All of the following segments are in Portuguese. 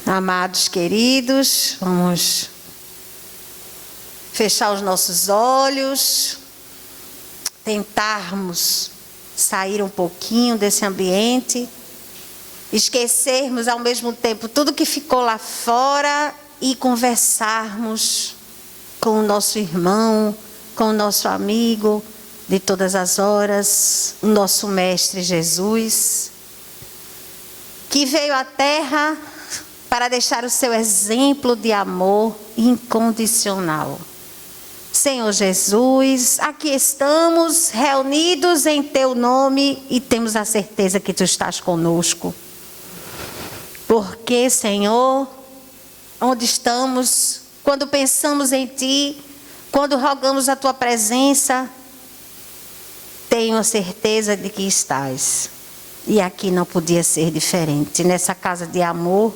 Amados queridos, vamos fechar os nossos olhos, tentarmos sair um pouquinho desse ambiente, esquecermos ao mesmo tempo tudo que ficou lá fora e conversarmos com o nosso irmão, com o nosso amigo de todas as horas, o nosso Mestre Jesus, que veio à Terra para deixar o seu exemplo de amor incondicional. Senhor Jesus, aqui estamos reunidos em Teu nome e temos a certeza que Tu estás conosco. Porque, Senhor, onde estamos, quando pensamos em Ti, quando rogamos a Tua presença, tenho a certeza de que estás. E aqui não podia ser diferente, nessa casa de amor,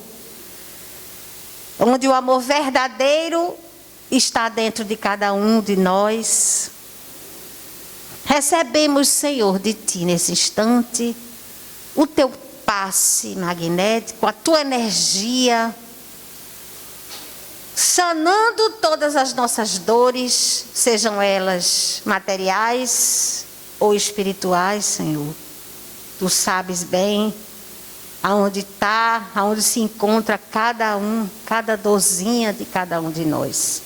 onde o amor verdadeiro está dentro de cada um de nós. Recebemos, Senhor, de Ti nesse instante, o Teu passe magnético, a Tua energia, sanando todas as nossas dores, sejam elas materiais ou espirituais, Senhor. Tu sabes bem aonde está, aonde se encontra cada um, cada dorzinha de cada um de nós.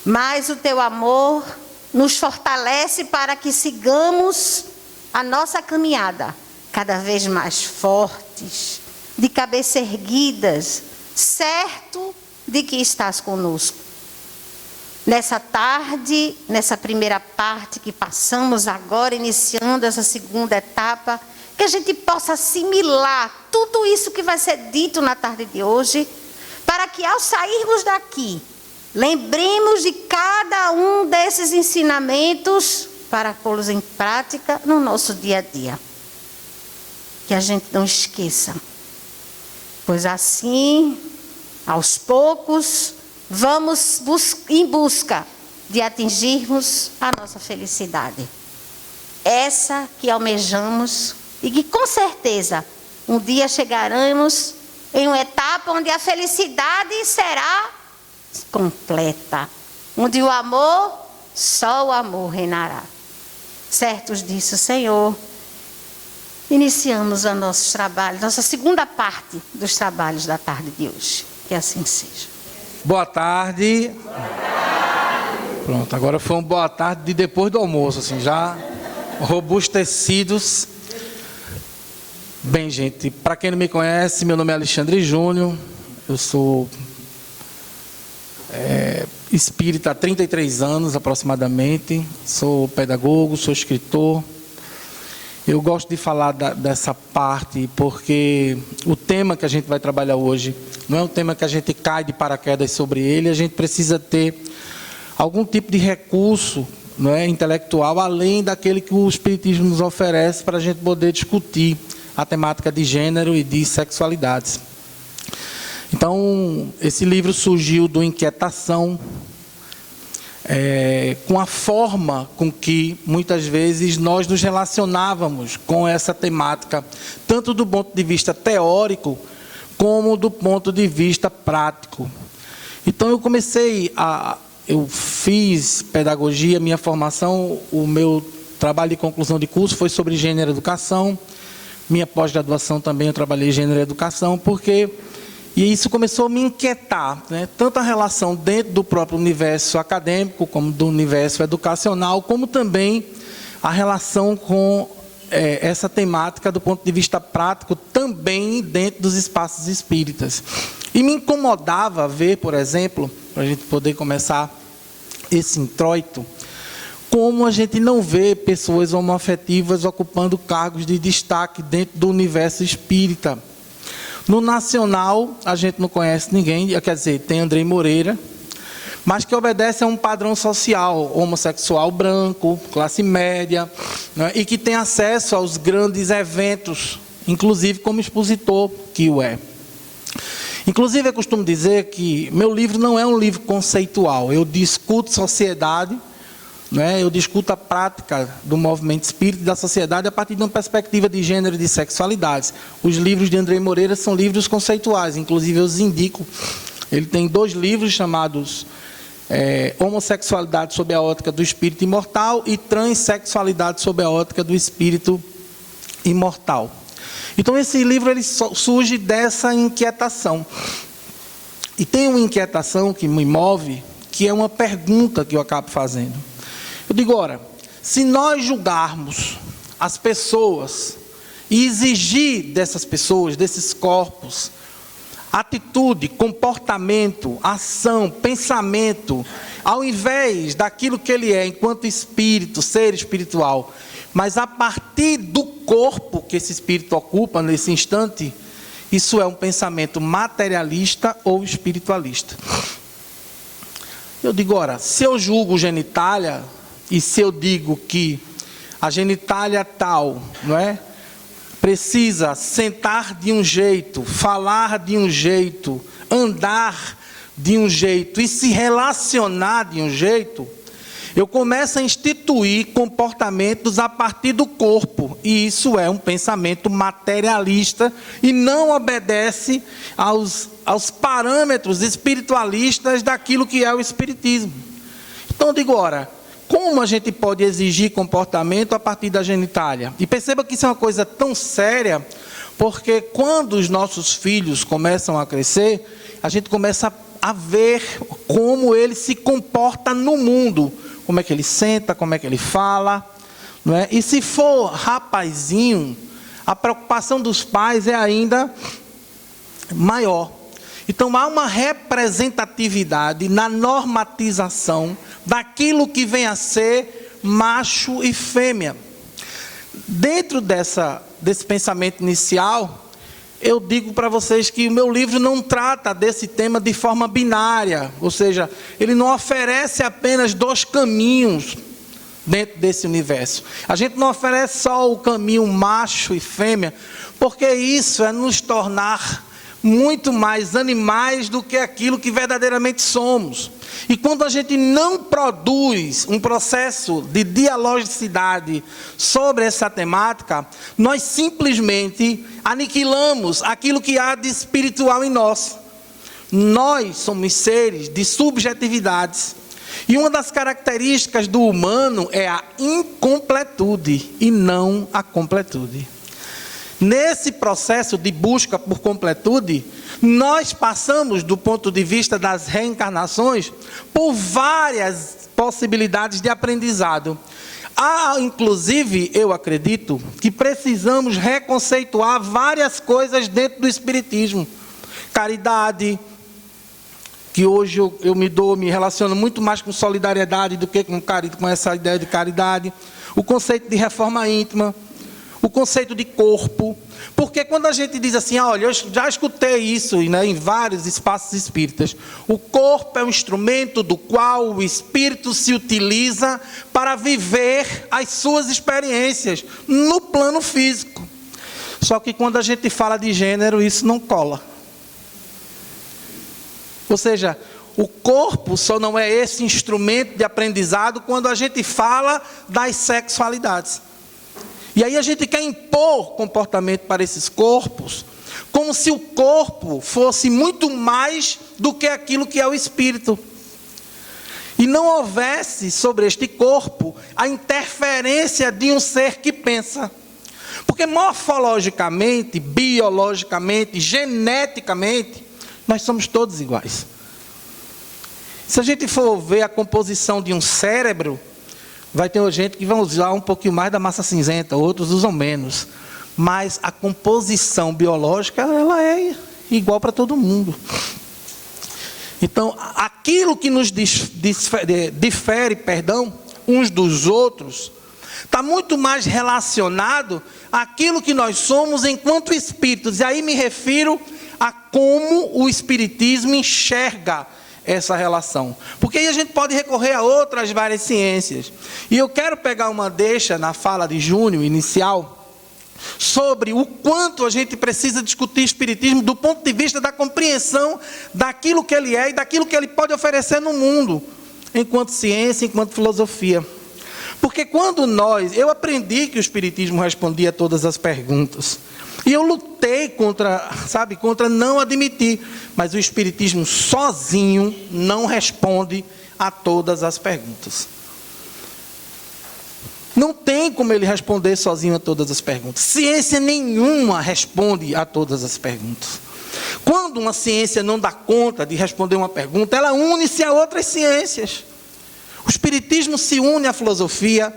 Mas o Teu amor nos fortalece para que sigamos a nossa caminhada cada vez mais fortes, de cabeça erguidas, certo de que estás conosco. Nessa tarde, nessa primeira parte que passamos agora, iniciando essa segunda etapa, que a gente possa assimilar tudo isso que vai ser dito na tarde de hoje, para que ao sairmos daqui, lembremos de cada um desses ensinamentos para pô-los em prática no nosso dia a dia. Que a gente não esqueça, pois assim, aos poucos, vamos em busca de atingirmos a nossa felicidade. Essa que almejamos e que com certeza um dia chegaremos em uma etapa onde a felicidade será completa, onde o amor, só o amor reinará. Certos disso, Senhor, iniciamos o nosso trabalho, nossa segunda parte dos trabalhos da tarde de hoje. Que assim seja. Boa tarde. Boa tarde. Pronto, agora foi uma boa tarde de depois do almoço, assim, já robustecidos. Bem, gente, para quem não me conhece, meu nome é Alexandre Júnior, eu sou espírita há 33 anos aproximadamente, sou pedagogo, sou escritor. Eu gosto de falar dessa parte porque o tema que a gente vai trabalhar hoje não é um tema que a gente cai de paraquedas sobre ele, a gente precisa ter algum tipo de recurso, não é, intelectual, além daquele que o Espiritismo nos oferece para a gente poder discutir a temática de gênero e de sexualidades. Então, esse livro surgiu do Inquietação, com a forma com que, muitas vezes, nós nos relacionávamos com essa temática, tanto do ponto de vista teórico, como do ponto de vista prático. Então, eu fiz pedagogia, minha formação, o meu trabalho de conclusão de curso foi sobre gênero e educação. Minha pós-graduação também eu trabalhei em gênero e educação, e isso começou a me inquietar, né? Tanto a relação dentro do próprio universo acadêmico, como do universo educacional, como também a relação com essa temática do ponto de vista prático, também dentro dos espaços espíritas. E me incomodava ver, por exemplo, para a gente poder começar esse introito, como a gente não vê pessoas homoafetivas ocupando cargos de destaque dentro do universo espírita. No nacional, a gente não conhece ninguém, quer dizer, tem Andrei Moreira, mas que obedece a um padrão social, homossexual branco, classe média, né, e que tem acesso aos grandes eventos, inclusive como expositor, que o é. Inclusive, eu costumo dizer que meu livro não é um livro conceitual, eu discuto sociedade Eu discuto a prática do movimento espírita e da sociedade a partir de uma perspectiva de gênero e de sexualidades. Os livros de André Moreira são livros conceituais, inclusive eu os indico. Ele tem 2 livros chamados Homossexualidade sob a ótica do espírito imortal e Transsexualidade sob a ótica do espírito imortal. Então esse livro ele surge dessa inquietação. E tem uma inquietação que me move, que é uma pergunta que eu acabo fazendo. Eu digo, ora, se nós julgarmos as pessoas e exigir dessas pessoas, desses corpos, atitude, comportamento, ação, pensamento, ao invés daquilo que ele é enquanto espírito, ser espiritual, mas a partir do corpo que esse espírito ocupa nesse instante, isso é um pensamento materialista ou espiritualista. Eu digo, ora, se eu julgo genitália, e se eu digo que a genitália tal, precisa sentar de um jeito, falar de um jeito, andar de um jeito e se relacionar de um jeito, eu começo a instituir comportamentos a partir do corpo. E isso é um pensamento materialista e não obedece aos parâmetros espiritualistas daquilo que é o espiritismo. Então eu digo, ora, como a gente pode exigir comportamento a partir da genitália? E perceba que isso é uma coisa tão séria, porque quando os nossos filhos começam a crescer, a gente começa a ver como ele se comporta no mundo. Como é que ele senta, como é que ele fala. E se for rapazinho, a preocupação dos pais é ainda maior. Então há uma representatividade na normatização daquilo que vem a ser macho e fêmea. Dentro desse pensamento inicial, eu digo para vocês que o meu livro não trata desse tema de forma binária, ou seja, ele não oferece apenas 2 caminhos dentro desse universo. A gente não oferece só o caminho macho e fêmea, porque isso é nos tornar muito mais animais do que aquilo que verdadeiramente somos. E quando a gente não produz um processo de dialogicidade sobre essa temática, nós simplesmente aniquilamos aquilo que há de espiritual em nós. Nós somos seres de subjetividades. E uma das características do humano é a incompletude e não a completude. Nesse processo de busca por completude, nós passamos, do ponto de vista das reencarnações, por várias possibilidades de aprendizado. Há, inclusive, eu acredito, que precisamos reconceituar várias coisas dentro do espiritismo. Caridade, que hoje eu me relaciono muito mais com solidariedade do que com essa ideia de caridade. O conceito de reforma íntima. O conceito de corpo, porque quando a gente diz assim, olha, eu já escutei isso em vários espaços espíritas, o corpo é um instrumento do qual o espírito se utiliza para viver as suas experiências no plano físico. Só que quando a gente fala de gênero, isso não cola. Ou seja, o corpo só não é esse instrumento de aprendizado quando a gente fala das sexualidades. E aí a gente quer impor comportamento para esses corpos, como se o corpo fosse muito mais do que aquilo que é o espírito. E não houvesse sobre este corpo a interferência de um ser que pensa. Porque morfologicamente, biologicamente, geneticamente, nós somos todos iguais. Se a gente for ver a composição de um cérebro, vai ter gente que vai usar um pouquinho mais da massa cinzenta, outros usam menos. Mas a composição biológica, ela é igual para todo mundo. Então, aquilo que nos difere, uns dos outros, está muito mais relacionado àquilo que nós somos enquanto espíritos. E aí me refiro a como o espiritismo enxerga essa relação. Porque aí a gente pode recorrer a outras várias ciências. E eu quero pegar uma deixa na fala de Júnior, inicial, sobre o quanto a gente precisa discutir espiritismo do ponto de vista da compreensão daquilo que ele é e daquilo que ele pode oferecer no mundo, enquanto ciência, enquanto filosofia. Porque quando eu aprendi que o Espiritismo respondia a todas as perguntas. E eu lutei contra não admitir. Mas o Espiritismo sozinho não responde a todas as perguntas. Não tem como ele responder sozinho a todas as perguntas. Ciência nenhuma responde a todas as perguntas. Quando uma ciência não dá conta de responder uma pergunta, ela une-se a outras ciências. O Espiritismo se une à filosofia,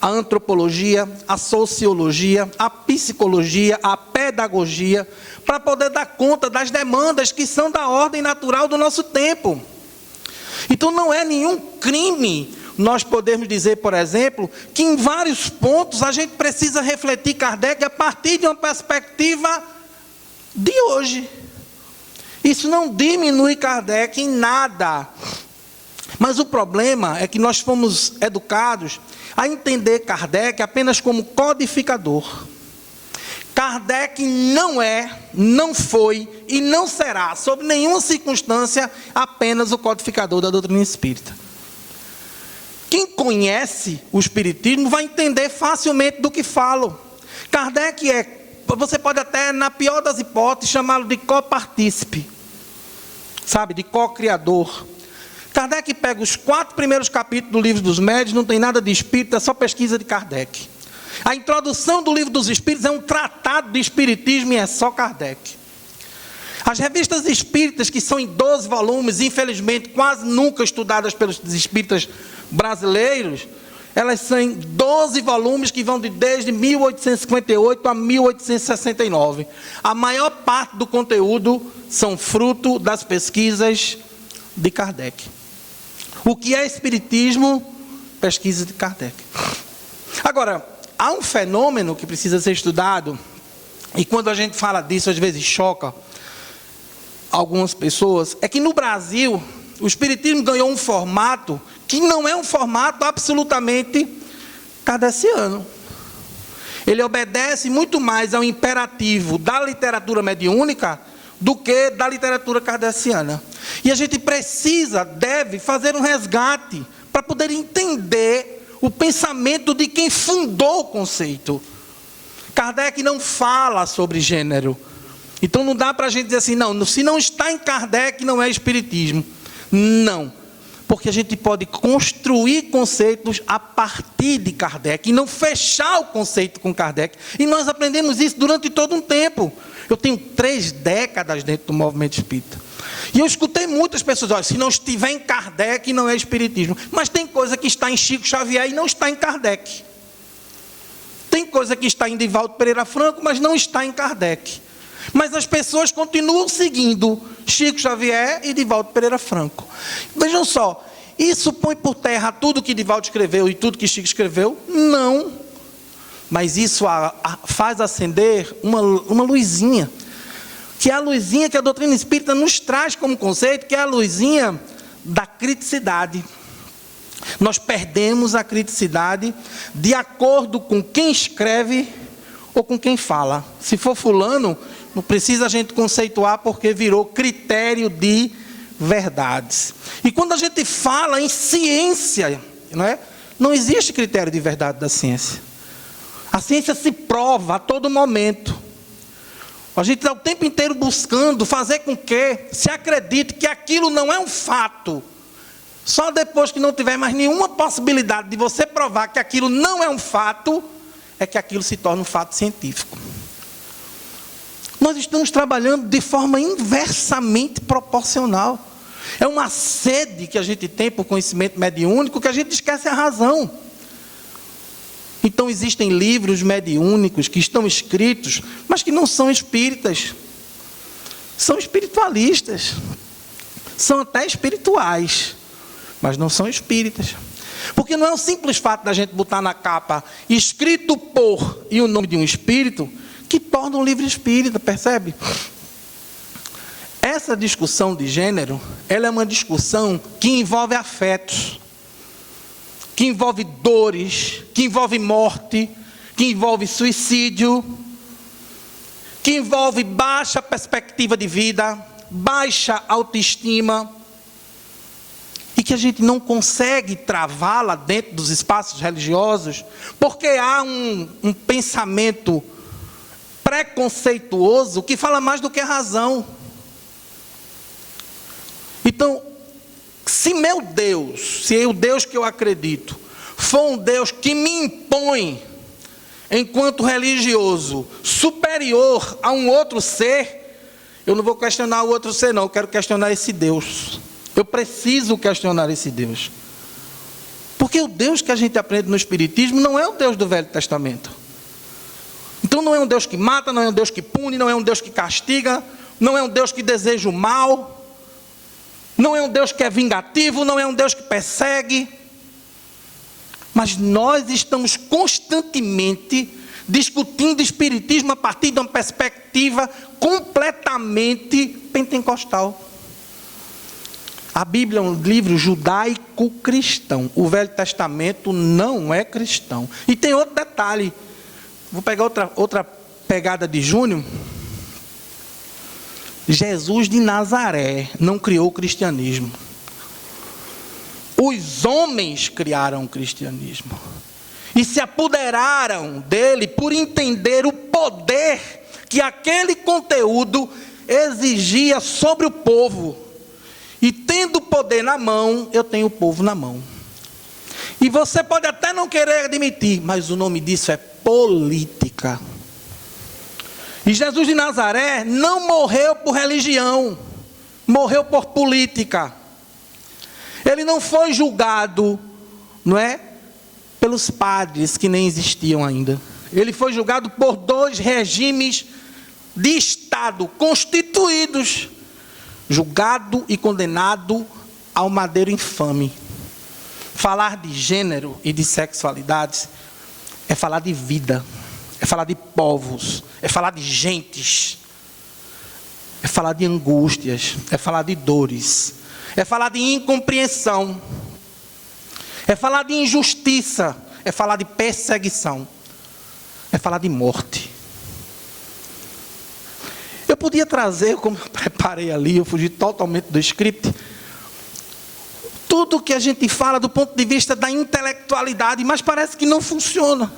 à antropologia, à sociologia, à psicologia, à pedagogia, para poder dar conta das demandas que são da ordem natural do nosso tempo. Então não é nenhum crime nós podemos dizer, por exemplo, que em vários pontos a gente precisa refletir Kardec a partir de uma perspectiva de hoje. Isso não diminui Kardec em nada. Mas o problema é que nós fomos educados a entender Kardec apenas como codificador. Kardec não é, não foi e não será, sob nenhuma circunstância, apenas o codificador da doutrina espírita. Quem conhece o Espiritismo vai entender facilmente do que falo. Kardec você pode até, na pior das hipóteses, chamá-lo de copartícipe, de co-criador. Kardec pega os 4 primeiros capítulos do Livro dos Médiuns, não tem nada de espírito, é só pesquisa de Kardec. A introdução do Livro dos Espíritos é um tratado de espiritismo e é só Kardec. As revistas espíritas, que são em 12 volumes, infelizmente quase nunca estudadas pelos espíritas brasileiros, elas são em 12 volumes que vão desde 1858 a 1869. A maior parte do conteúdo são fruto das pesquisas de Kardec. O que é espiritismo? Pesquisa de Kardec. Agora, há um fenômeno que precisa ser estudado, e quando a gente fala disso, às vezes choca algumas pessoas, é que no Brasil, o espiritismo ganhou um formato que não é um formato absolutamente kardeciano. Ele obedece muito mais ao imperativo da literatura mediúnica do que da literatura kardeciana. E a gente deve fazer um resgate para poder entender o pensamento de quem fundou o conceito. Kardec não fala sobre gênero. Então não dá para a gente dizer assim, não, se não está em Kardec, não é espiritismo. Não. Porque a gente pode construir conceitos a partir de Kardec e não fechar o conceito com Kardec. E nós aprendemos isso durante todo um tempo. Eu tenho 3 décadas dentro do movimento espírita. E eu escutei muitas pessoas, olha, se não estiver em Kardec, não é espiritismo. Mas tem coisa que está em Chico Xavier e não está em Kardec. Tem coisa que está em Divaldo Pereira Franco, mas não está em Kardec. Mas as pessoas continuam seguindo Chico Xavier e Divaldo Pereira Franco. Vejam só, isso põe por terra tudo que Divaldo escreveu e tudo que Chico escreveu? Não. Mas isso faz acender uma luzinha. Que é a luzinha que a doutrina espírita nos traz como conceito, que é a luzinha da criticidade. Nós perdemos a criticidade de acordo com quem escreve ou com quem fala. Se for fulano, não precisa a gente conceituar porque virou critério de verdades. E quando a gente fala em ciência, não existe critério de verdade da ciência. A ciência se prova a todo momento. A gente está o tempo inteiro buscando fazer com que se acredite que aquilo não é um fato. Só depois que não tiver mais nenhuma possibilidade de você provar que aquilo não é um fato, é que aquilo se torna um fato científico. Nós estamos trabalhando de forma inversamente proporcional. É uma sede que a gente tem por conhecimento mediúnico que a gente esquece a razão. Então existem livros mediúnicos que estão escritos, mas que não são espíritas. São espiritualistas. São até espirituais, mas não são espíritas. Porque não é o simples fato da gente botar na capa escrito por e o nome de um espírito que torna um livro espírita, percebe? Essa discussão de gênero, ela é uma discussão que envolve afetos, que envolve dores, que envolve morte, que envolve suicídio, que envolve baixa perspectiva de vida, baixa autoestima, e que a gente não consegue travá-la dentro dos espaços religiosos, porque há um pensamento preconceituoso que fala mais do que a razão. Então, se meu Deus, se o Deus que eu acredito, for um Deus que me impõe, enquanto religioso, superior a um outro ser, eu não vou questionar o outro ser não, eu quero questionar esse Deus. Eu preciso questionar esse Deus. Porque o Deus que a gente aprende no Espiritismo não é o Deus do Velho Testamento. Então não é um Deus que mata, não é um Deus que pune, não é um Deus que castiga, não é um Deus que deseja o mal, não é um Deus que é vingativo, não é um Deus que persegue. Mas nós estamos constantemente discutindo Espiritismo a partir de uma perspectiva completamente pentecostal. A Bíblia é um livro judaico-cristão. O Velho Testamento não é cristão. E tem outro detalhe. Vou pegar outra pegada de Júnior. Jesus de Nazaré não criou o cristianismo. Os homens criaram o cristianismo. E se apoderaram dele por entender o poder que aquele conteúdo exigia sobre o povo. E tendo o poder na mão, eu tenho o povo na mão. E você pode até não querer admitir, mas o nome disso é política. E Jesus de Nazaré não morreu por religião, morreu por política. Ele não foi julgado, não é, pelos padres que nem existiam ainda. Ele foi julgado por 2 regimes de Estado constituídos, julgado e condenado ao madeiro infame. Falar de gênero e de sexualidade é falar de vida, é falar de povos, é falar de gentes, é falar de angústias, é falar de dores, é falar de incompreensão, é falar de injustiça, é falar de perseguição, é falar de morte. Eu podia trazer, como eu preparei ali, eu fugi totalmente do script, tudo que a gente fala do ponto de vista da intelectualidade, mas parece que não funciona.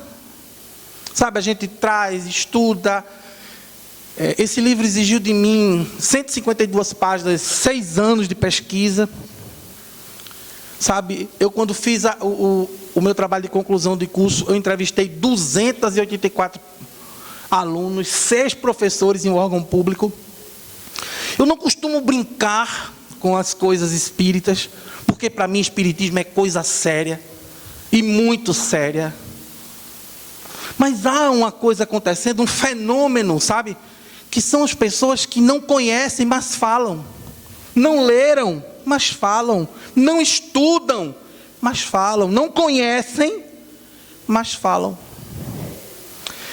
Sabe, a gente traz, estuda. Esse livro exigiu de mim 152 páginas, 6 anos de pesquisa. Sabe, eu quando fiz o meu trabalho de conclusão de curso, eu entrevistei 284 alunos, 6 professores em um órgão público. Eu não costumo brincar com as coisas espíritas, porque para mim espiritismo é coisa séria, e muito séria. Mas há uma coisa acontecendo, um fenômeno, sabe? Que são as pessoas que não conhecem, mas falam. Não leram, mas falam. Não estudam, mas falam. Não conhecem, mas falam.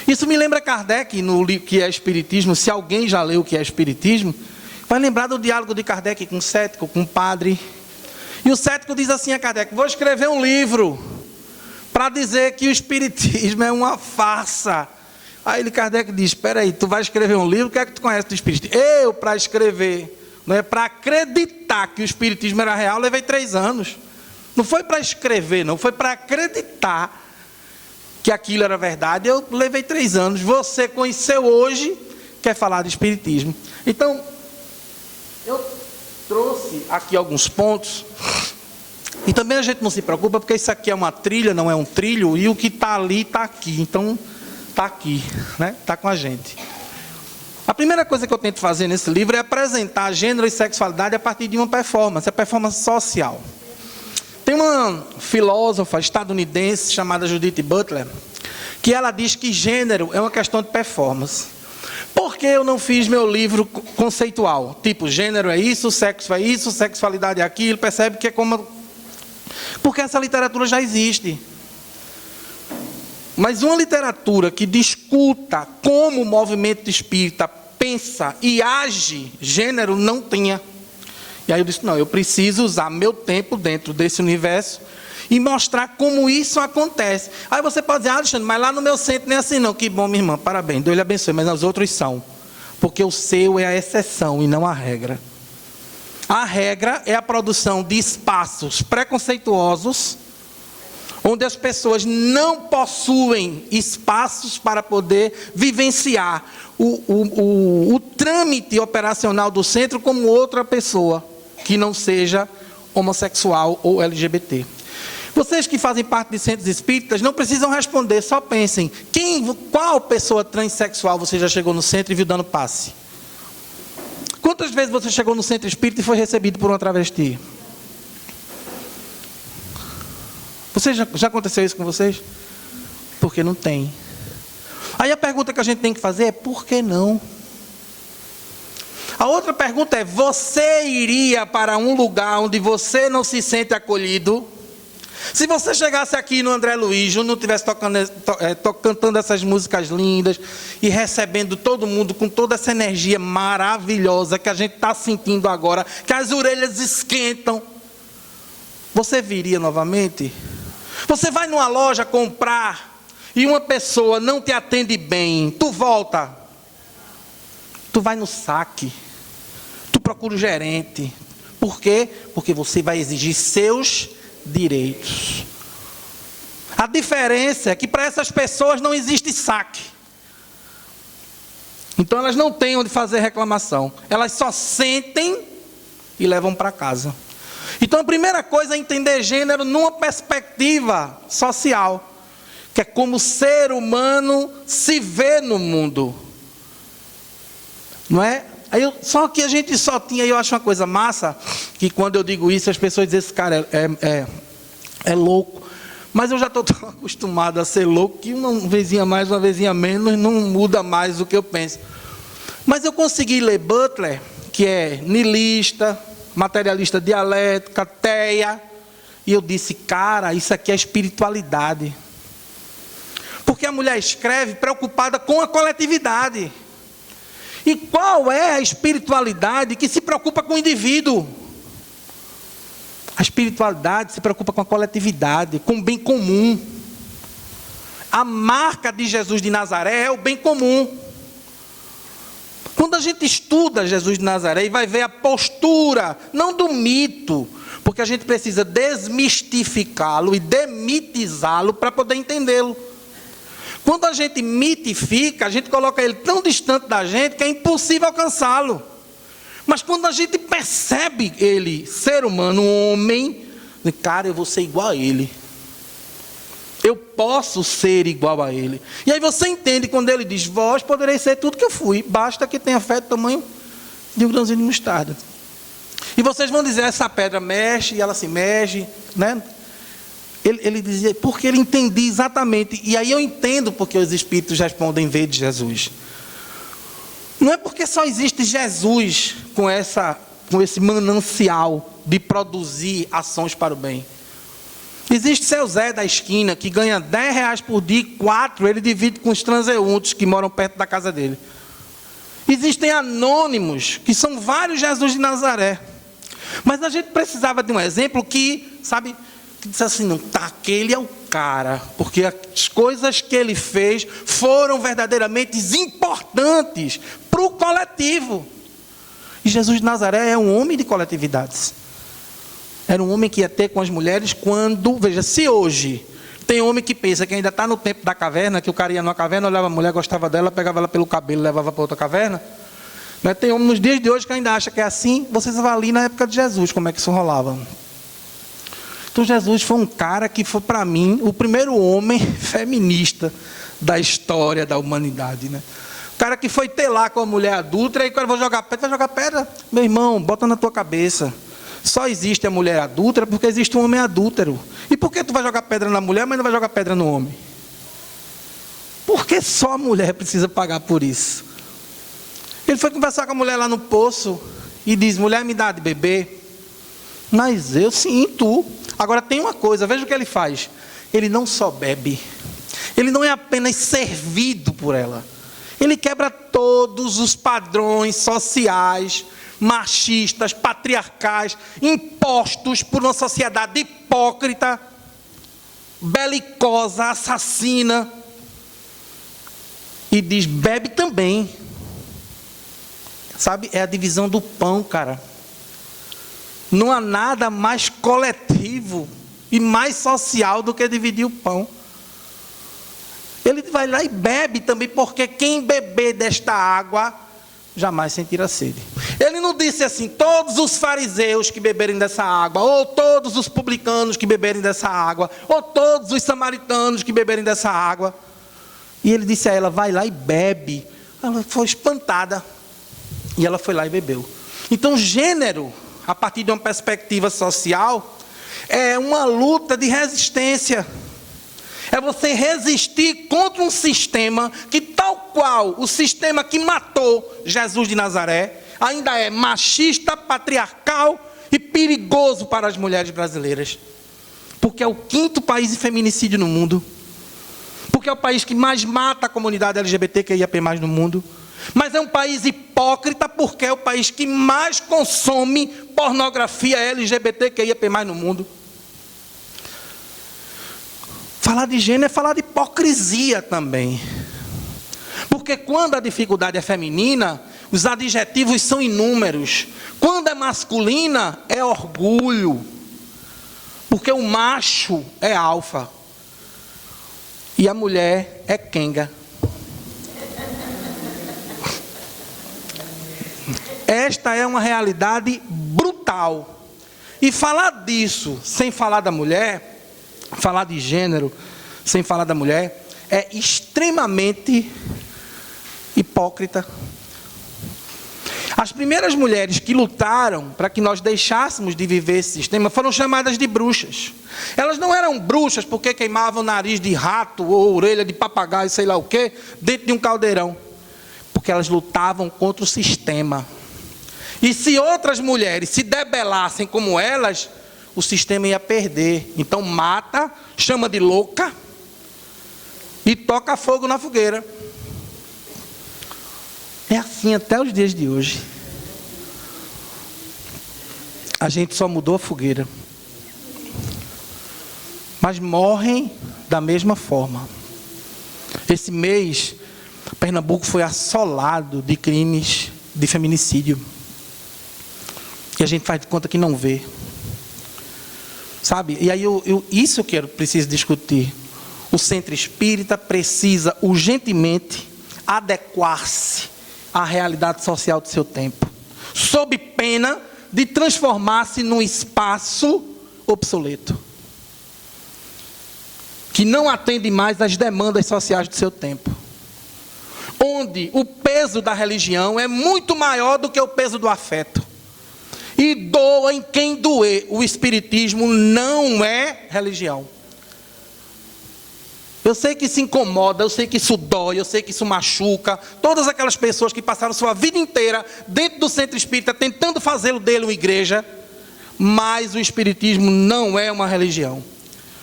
Isso me lembra Kardec, no livro que é Espiritismo. Se alguém já leu o que é Espiritismo, vai lembrar do diálogo de Kardec com o cético, com o padre. E o cético diz assim a Kardec: vou escrever um livro para dizer que o Espiritismo é uma farsa. Aí Kardec diz: espera aí, tu vai escrever um livro, o que é que tu conhece do Espiritismo? Eu, para escrever, não é para acreditar que o Espiritismo era real, levei 3 anos. Não foi para escrever, não, foi para acreditar que aquilo era verdade. Eu levei 3 anos. Você conheceu hoje, quer falar de Espiritismo. Então, eu trouxe aqui alguns pontos. E também a gente não se preocupa, porque isso aqui é uma trilha, não é um trilho, e o que está ali está aqui. Então, está aqui, né? Está com a gente. A primeira coisa que eu tento fazer nesse livro é apresentar gênero e sexualidade a partir de uma performance, a performance social. Tem uma filósofa estadunidense chamada Judith Butler, que ela diz que gênero é uma questão de performance. Por que eu não fiz meu livro conceitual? Tipo, gênero é isso, sexualidade é aquilo. Percebe que é como... Porque essa literatura já existe. Mas uma literatura que discuta como o movimento espírita pensa e age, gênero não tinha. E aí eu disse, não, eu preciso usar meu tempo dentro desse universo e mostrar como isso acontece. Aí você pode dizer: Alexandre, mas lá no meu centro nem é assim não. Que bom, minha irmã, parabéns, Deus lhe abençoe. Mas os outros são. Porque o seu é a exceção e não a regra. A regra é a produção de espaços preconceituosos, onde as pessoas não possuem espaços para poder vivenciar o trâmite operacional do centro como outra pessoa que não seja homossexual ou LGBT. Vocês que fazem parte de centros espíritas não precisam responder, só pensem. Qual pessoa transexual você já chegou no centro e viu dando passe? Quantas vezes você chegou no centro espírita e foi recebido por uma travesti? Já aconteceu isso com vocês? Porque não tem. Aí a pergunta que a gente tem que fazer é: por que não? A outra pergunta é: você iria para um lugar onde você não se sente acolhido? Se você chegasse aqui no André Luiz, não estivesse cantando essas músicas lindas e recebendo todo mundo com toda essa energia maravilhosa que a gente está sentindo agora, que as orelhas esquentam, você viria novamente? Você vai numa loja comprar e uma pessoa não te atende bem, tu volta, tu vai no saque, tu procura o gerente. Por quê? Porque você vai exigir seus direitos. A diferença é que para essas pessoas não existe saque. Então elas não têm onde fazer reclamação. Elas só sentem e levam para casa. Então a primeira coisa é entender gênero numa perspectiva social, que é como o ser humano se vê no mundo. Não é? Só que a gente só tinha, eu acho uma coisa massa, que quando eu digo isso, as pessoas dizem: esse cara é louco. Mas eu já estou tão acostumado a ser louco que uma vezinha mais, uma vezinha menos, não muda mais o que eu penso. Mas eu consegui ler Butler, que é niilista, materialista dialética, ateia, e eu disse: cara, isso aqui é espiritualidade. Porque a mulher escreve preocupada com a coletividade. E qual é a espiritualidade que se preocupa com o indivíduo? A espiritualidade se preocupa com a coletividade, com o bem comum. A marca de Jesus de Nazaré é o bem comum. Quando a gente estuda Jesus de Nazaré e vai ver a postura, não do mito, porque a gente precisa desmistificá-lo e demitizá-lo para poder entendê-lo. Quando a gente mitifica, a gente coloca ele tão distante da gente que é impossível alcançá-lo. Mas quando a gente percebe ele, ser humano, um homem, cara, eu vou ser igual a ele. Eu posso ser igual a ele. E aí você entende quando ele diz: vós podereis ser tudo que eu fui, basta que tenha fé do tamanho de um grãozinho de mostarda. E vocês vão dizer: essa pedra mexe, e ela se mexe, né? Ele dizia, porque ele entendia exatamente. E aí eu entendo porque os espíritos respondem: veio de Jesus. Não é porque só existe Jesus com esse manancial de produzir ações para o bem. Existe seu Zé da esquina, que ganha R$10 por dia, 4 ele divide com os transeuntes que moram perto da casa dele. Existem anônimos, que são vários Jesus de Nazaré. Mas a gente precisava de um exemplo que, sabe, que disse assim: não, tá, aquele é o cara, porque as coisas que ele fez foram verdadeiramente importantes para o coletivo. E Jesus de Nazaré é um homem de coletividades. Era um homem que ia ter com as mulheres quando, veja, se hoje tem homem que pensa que ainda está no tempo da caverna, que o cara ia numa caverna, olhava a mulher, gostava dela, pegava ela pelo cabelo, levava para outra caverna. Mas tem homem nos dias de hoje que ainda acha que é assim. Vocês avaliem na época de Jesus como é que isso rolava. Então Jesus foi um cara que foi, para mim, o primeiro homem feminista da história da humanidade, né? O cara que foi ter lá com a mulher adúltera, e o cara vai jogar pedra. Meu irmão, bota na tua cabeça. Só existe a mulher adúltera porque existe um homem adúltero. E por que tu vai jogar pedra na mulher, mas não vai jogar pedra no homem? Porque só a mulher precisa pagar por isso. Ele foi conversar com a mulher lá no poço e diz: mulher, me dá de beber. Mas eu, sim, tu. Agora tem uma coisa, veja o que ele faz. Ele não só bebe, ele não é apenas servido por ela. Ele quebra todos os padrões sociais, machistas, patriarcais, impostos por uma sociedade hipócrita, belicosa, assassina. E diz: bebe também. Sabe, é a divisão do pão, cara. Não há nada mais coletivo e mais social do que dividir o pão. Ele vai lá e bebe também, porque quem beber desta água jamais sentirá sede. Ele não disse assim, todos os fariseus que beberem dessa água, ou todos os publicanos que beberem dessa água, ou todos os samaritanos que beberem dessa água. E ele disse a ela, vai lá e bebe. Ela foi espantada. E ela foi lá e bebeu. Então, gênero, a partir de uma perspectiva social, é uma luta de resistência. É você resistir contra um sistema que, tal qual o sistema que matou Jesus de Nazaré, ainda é machista, patriarcal e perigoso para as mulheres brasileiras. Porque é o 5º país de feminicídio no mundo. Porque é o país que mais mata a comunidade LGBTQIAP+ no mundo. Mas é um país hipócrita porque é o país que mais consome pornografia LGBTQIAP+ no mundo. Falar de gênero é falar de hipocrisia também. Porque quando a dificuldade é feminina, os adjetivos são inúmeros. Quando é masculina, é orgulho. Porque o macho é alfa. E a mulher é quenga. Esta é uma realidade brutal. E falar disso sem falar da mulher, falar de gênero sem falar da mulher, é extremamente hipócrita. As primeiras mulheres que lutaram para que nós deixássemos de viver esse sistema foram chamadas de bruxas. Elas não eram bruxas porque queimavam o nariz de rato ou orelha de papagaio, sei lá o quê, dentro de um caldeirão. Porque elas lutavam contra o sistema. E se outras mulheres se debelassem como elas, o sistema ia perder. Então mata, chama de louca e toca fogo na fogueira. É assim até os dias de hoje. A gente só mudou a fogueira. Mas morrem da mesma forma. Esse mês, Pernambuco foi assolado de crimes de feminicídio. E a gente faz de conta que não vê. Sabe? E aí isso que eu preciso discutir. O centro espírita precisa urgentemente adequar-se à realidade social do seu tempo, sob pena de transformar-se num espaço obsoleto, que não atende mais às demandas sociais do seu tempo, onde o peso da religião é muito maior do que o peso do afeto. E doa em quem doer. O espiritismo não é religião. Eu sei que isso incomoda, eu sei que isso dói, eu sei que isso machuca. Todas aquelas pessoas que passaram sua vida inteira dentro do centro espírita, tentando fazê-lo dele uma igreja. Mas o espiritismo não é uma religião.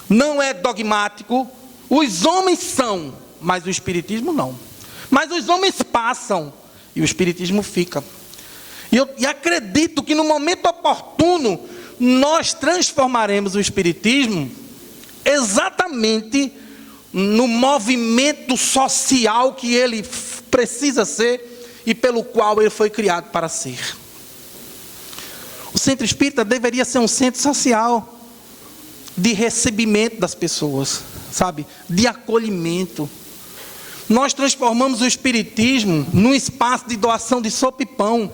Não é dogmático. Os homens são, mas o espiritismo não. Mas os homens passam e o espiritismo fica. E acredito que no momento oportuno, nós transformaremos o espiritismo exatamente no movimento social que ele precisa ser e pelo qual ele foi criado para ser. O centro espírita deveria ser um centro social de recebimento das pessoas, sabe? De acolhimento. Nós transformamos o espiritismo num espaço de doação de sopa e pão.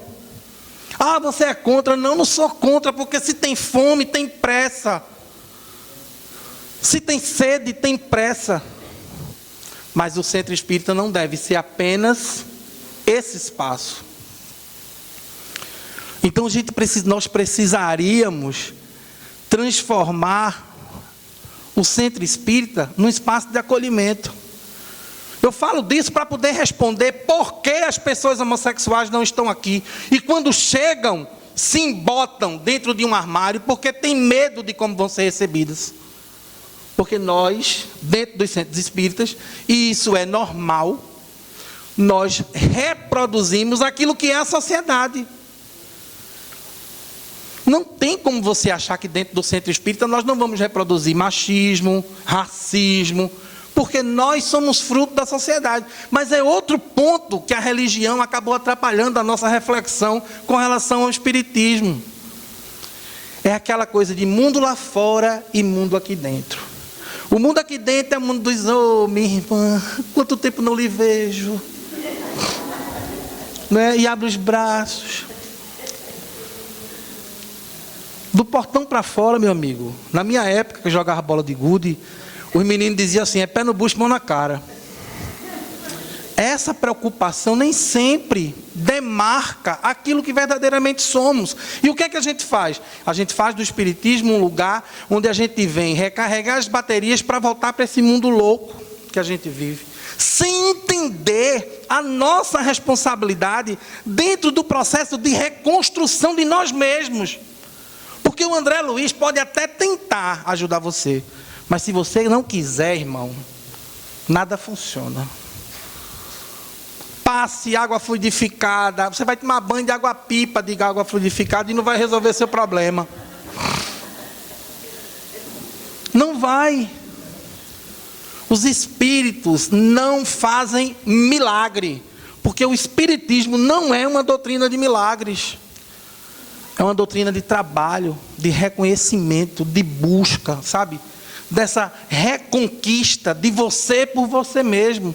Ah, você é contra? Não, não sou contra, porque se tem fome, tem pressa. Se tem sede, tem pressa. Mas o centro espírita não deve ser apenas esse espaço. Então nós precisaríamos transformar o centro espírita num espaço de acolhimento. Eu falo disso para poder responder por que as pessoas homossexuais não estão aqui. E quando chegam, se embotam dentro de um armário porque têm medo de como vão ser recebidas. Porque nós, dentro dos centros espíritas, e isso é normal, nós reproduzimos aquilo que é a sociedade. Não tem como você achar que dentro do centro espírita nós não vamos reproduzir machismo, racismo, porque nós somos fruto da sociedade. Mas é outro ponto que a religião acabou atrapalhando a nossa reflexão com relação ao espiritismo. É aquela coisa de mundo lá fora e mundo aqui dentro. O mundo aqui dentro é o mundo dos, oh, minha irmã, quanto tempo não lhe vejo. Né? E abre os braços. Do portão para fora, meu amigo, na minha época que eu jogava bola de gude, os meninos diziam assim, é pé no bucho, mão na cara. Essa preocupação nem sempre demarca aquilo que verdadeiramente somos. E o que é que a gente faz? A gente faz do espiritismo um lugar onde a gente vem recarregar as baterias para voltar para esse mundo louco que a gente vive. Sem entender a nossa responsabilidade dentro do processo de reconstrução de nós mesmos. Porque o André Luiz pode até tentar ajudar você. Mas se você não quiser, irmão, nada funciona. Passe água fluidificada. Você vai tomar banho de água pipa de água fluidificada e não vai resolver seu problema. Não vai. Os espíritos não fazem milagre. Porque o espiritismo não é uma doutrina de milagres. É uma doutrina de trabalho, de reconhecimento, de busca, sabe? Dessa reconquista de você por você mesmo.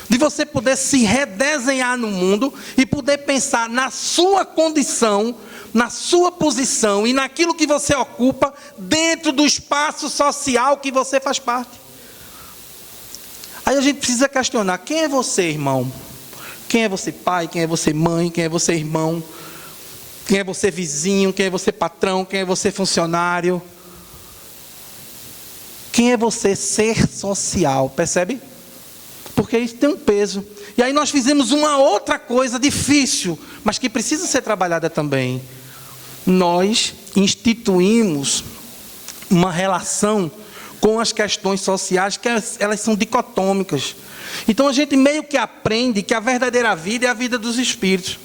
De você poder se redesenhar no mundo e poder pensar na sua condição, na sua posição e naquilo que você ocupa dentro do espaço social que você faz parte. Aí a gente precisa questionar, quem é você, irmão? Quem é você pai? Quem é você mãe? Quem é você irmão? Quem é você vizinho? Quem é você patrão? Quem é você funcionário? Quem é você ser social? Percebe? Porque isso tem um peso. E aí nós fizemos uma outra coisa difícil, mas que precisa ser trabalhada também. Nós instituímos uma relação com as questões sociais, que elas são dicotômicas. Então a gente meio que aprende que a verdadeira vida é a vida dos espíritos.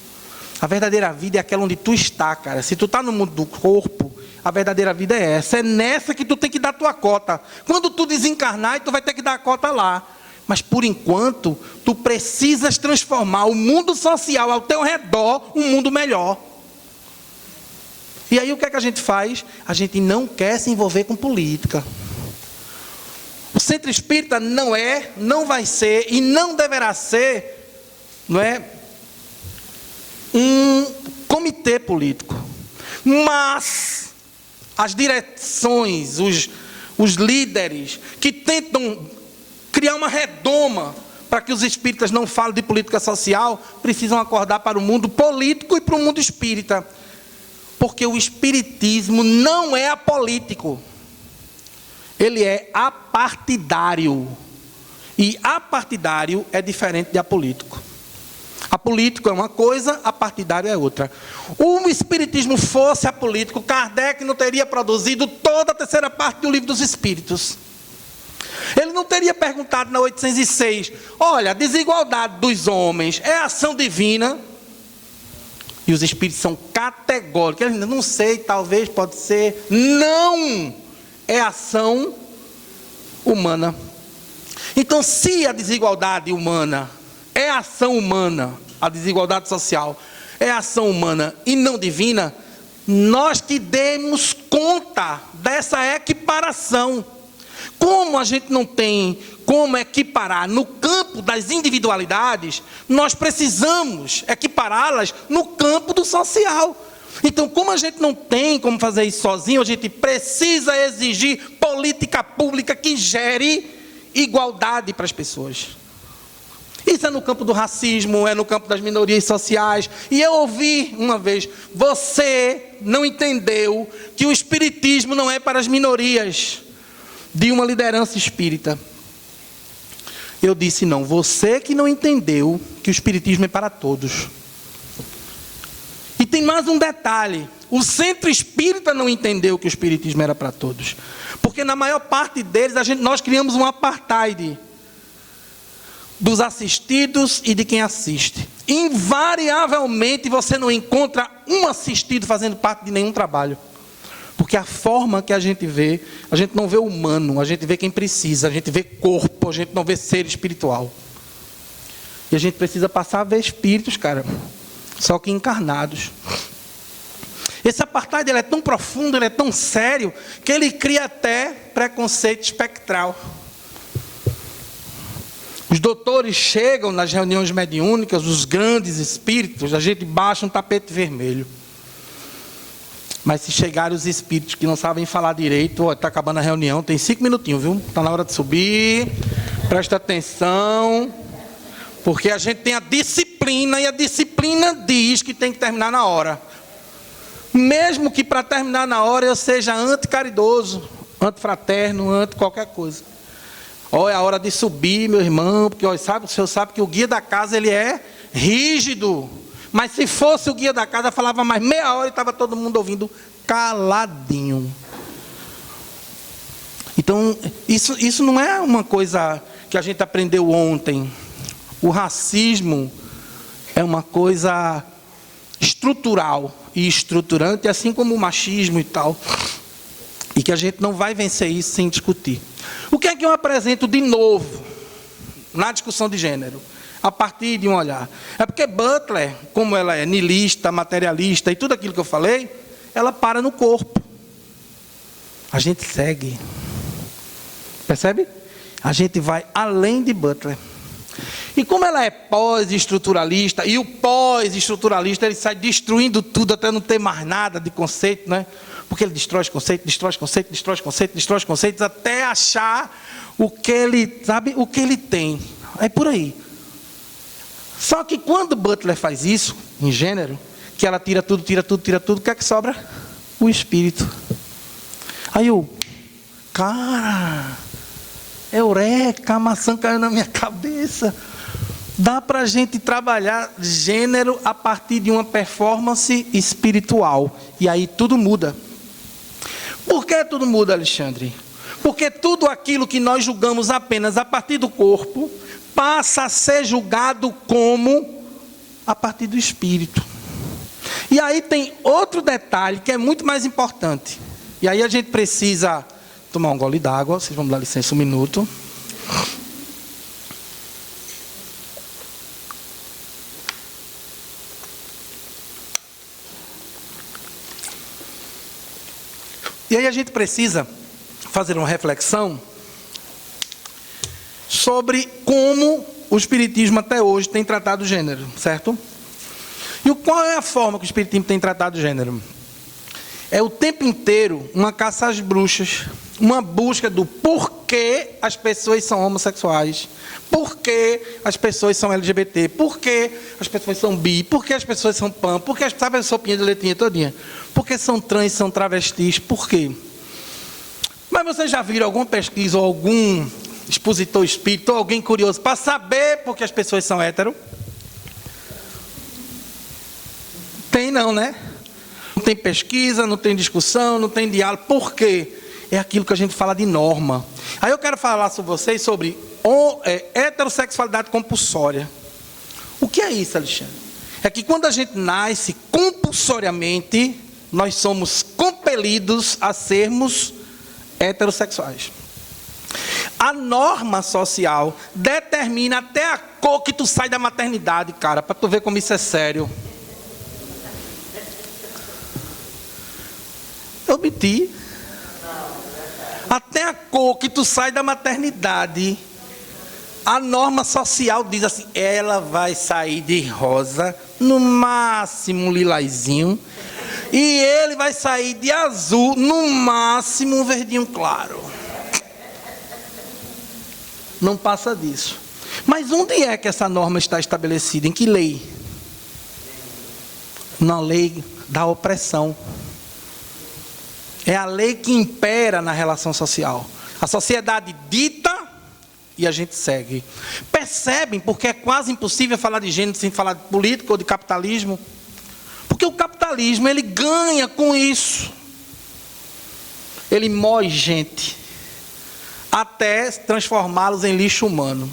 A verdadeira vida é aquela onde tu está, cara. Se tu está no mundo do corpo, a verdadeira vida é essa. É nessa que tu tem que dar tua cota. Quando tu desencarnar, tu vai ter que dar a cota lá. Mas por enquanto, tu precisas transformar o mundo social ao teu redor um mundo melhor. E aí o que é que a gente faz? A gente não quer se envolver com política. O centro espírita não é, não vai ser e não deverá ser, não é, um comitê político. Mas as direções, os líderes que tentam criar uma redoma para que os espíritas não falem de política social, precisam acordar para o mundo político e para o mundo espírita. Porque o espiritismo não é apolítico. Ele é apartidário. E apartidário é diferente de apolítico. Apolítico é uma coisa, apartidário é outra. O espiritismo fosse apolítico, Kardec não teria produzido toda a terceira parte do Livro dos Espíritos. Ele não teria perguntado na 806, olha, a desigualdade dos homens é ação divina? E os espíritos são categóricos. Ele não sei, talvez, pode ser. Não! É ação humana. Então, se a desigualdade humana é ação humana, a desigualdade social é ação humana e não divina, nós que demos conta dessa equiparação. Como a gente não tem como equiparar no campo das individualidades, nós precisamos equipará-las no campo do social. Então, como a gente não tem como fazer isso sozinho, a gente precisa exigir política pública que gere igualdade para as pessoas. Isso é no campo do racismo, é no campo das minorias sociais. E eu ouvi uma vez, você não entendeu que o espiritismo não é para as minorias, de uma liderança espírita. Eu disse, não, você que não entendeu que o espiritismo é para todos. E tem mais um detalhe, o centro espírita não entendeu que o espiritismo era para todos. Porque na maior parte deles, nós criamos um apartheid dos assistidos e de quem assiste. Invariavelmente você não encontra um assistido fazendo parte de nenhum trabalho. Porque a forma que a gente não vê o humano, a gente vê quem precisa, a gente vê corpo, a gente não vê ser espiritual. E a gente precisa passar a ver espíritos, cara, só que encarnados. Esse apartheid ele é tão profundo, ele é tão sério, que ele cria até preconceito espectral. Os doutores chegam nas reuniões mediúnicas, os grandes espíritos, a gente baixa um tapete vermelho. Mas se chegarem os espíritos que não sabem falar direito, está acabando a reunião, tem 5 minutinhos, viu? Está na hora de subir, presta atenção, porque a gente tem a disciplina, e a disciplina diz que tem que terminar na hora. Mesmo que para terminar na hora eu seja anticaridoso, antifraterno, anti qualquer coisa. Olha, é a hora de subir, meu irmão, porque o senhor sabe que o guia da casa ele é rígido. Mas se fosse o guia da casa, falava mais meia hora e estava todo mundo ouvindo caladinho. Então, isso não é uma coisa que a gente aprendeu ontem. O racismo é uma coisa estrutural e estruturante, assim como o machismo e tal. E que a gente não vai vencer isso sem discutir. O que é que eu apresento de novo na discussão de gênero? A partir de um olhar. É porque Butler, como ela é niilista, materialista e tudo aquilo que eu falei, ela para no corpo. A gente segue. Percebe? A gente vai além de Butler. E como ela é pós-estruturalista, e o pós-estruturalista ele sai destruindo tudo até não ter mais nada de conceito, né? Porque ele destrói conceitos, até achar o que ele, sabe, o que ele tem. É por aí. Só que quando Butler faz isso, em gênero, que ela tira tudo, o que é que sobra? O espírito. Aí eu, cara, eureka, a maçã caiu na minha cabeça. Dá para a gente trabalhar gênero a partir de uma performance espiritual. E aí tudo muda. Por que tudo muda, Alexandre? Porque tudo aquilo que nós julgamos apenas a partir do corpo, passa a ser julgado como a partir do espírito. E aí tem outro detalhe que é muito mais importante. E aí a gente precisa tomar um gole d'água. Vocês vão me dar licença um minuto. E aí a gente precisa fazer uma reflexão sobre como o espiritismo até hoje tem tratado o gênero, certo? E qual é a forma que o espiritismo tem tratado o gênero? É o tempo inteiro uma caça às bruxas, uma busca do porquê as pessoas são homossexuais, porquê as pessoas são LGBT, porquê as pessoas são bi, porquê as pessoas são pan, porquê, sabe a sopinha de letrinha todinha? Porque são trans, são travestis, por quê? Mas vocês já viram alguma pesquisa ou algum expositor espírita ou alguém curioso para saber por que as pessoas são hétero? Tem não, né? Não tem pesquisa, não tem discussão, não tem diálogo. Por quê? É aquilo que a gente fala de norma. Aí eu quero falar com vocês sobre heterossexualidade compulsória. O que é isso, Alexandre? É que quando a gente nasce compulsoriamente, nós somos compelidos a sermos heterossexuais. A norma social determina até a cor que tu sai da maternidade, cara, para tu ver como isso é sério. Eu menti. Até a cor que tu sai da maternidade, a norma social diz assim, ela vai sair de rosa, no máximo um lilazinho, e ele vai sair de azul, no máximo um verdinho claro. Não passa disso. Mas onde é que essa norma está estabelecida? Em que lei? Na lei da opressão. É a lei que impera na relação social. A sociedade dita e a gente segue. Percebem porque é quase impossível falar de gênero sem falar de política ou de capitalismo? Porque o capitalismo, ele ganha com isso. Ele moe gente até transformá-los em lixo humano.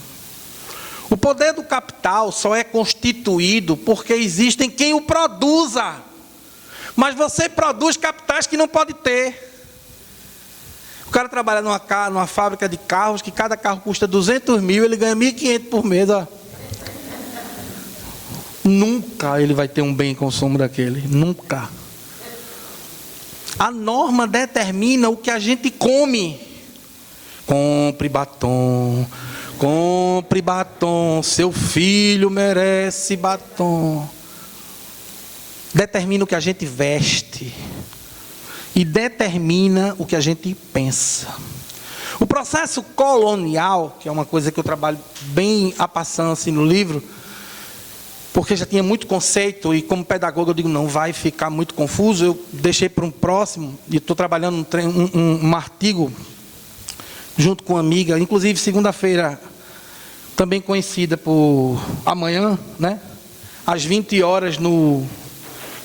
O poder do capital só é constituído porque existem quem o produza. Mas você produz capitais que não pode ter. O cara trabalha numa fábrica de carros, que cada carro custa 200 mil, ele ganha 1.500 por mês. Ó. Nunca ele vai ter um bem em consumo daquele. Nunca. A norma determina o que a gente come. Compre batom, seu filho merece batom. Determina o que a gente veste e determina o que a gente pensa. O processo colonial, que é uma coisa que eu trabalho bem a passando assim no livro, porque já tinha muito conceito e como pedagogo eu digo, não vai ficar muito confuso, eu deixei para um próximo, e estou trabalhando um artigo junto com uma amiga, inclusive segunda-feira, também conhecida por amanhã, né? Às 20 horas no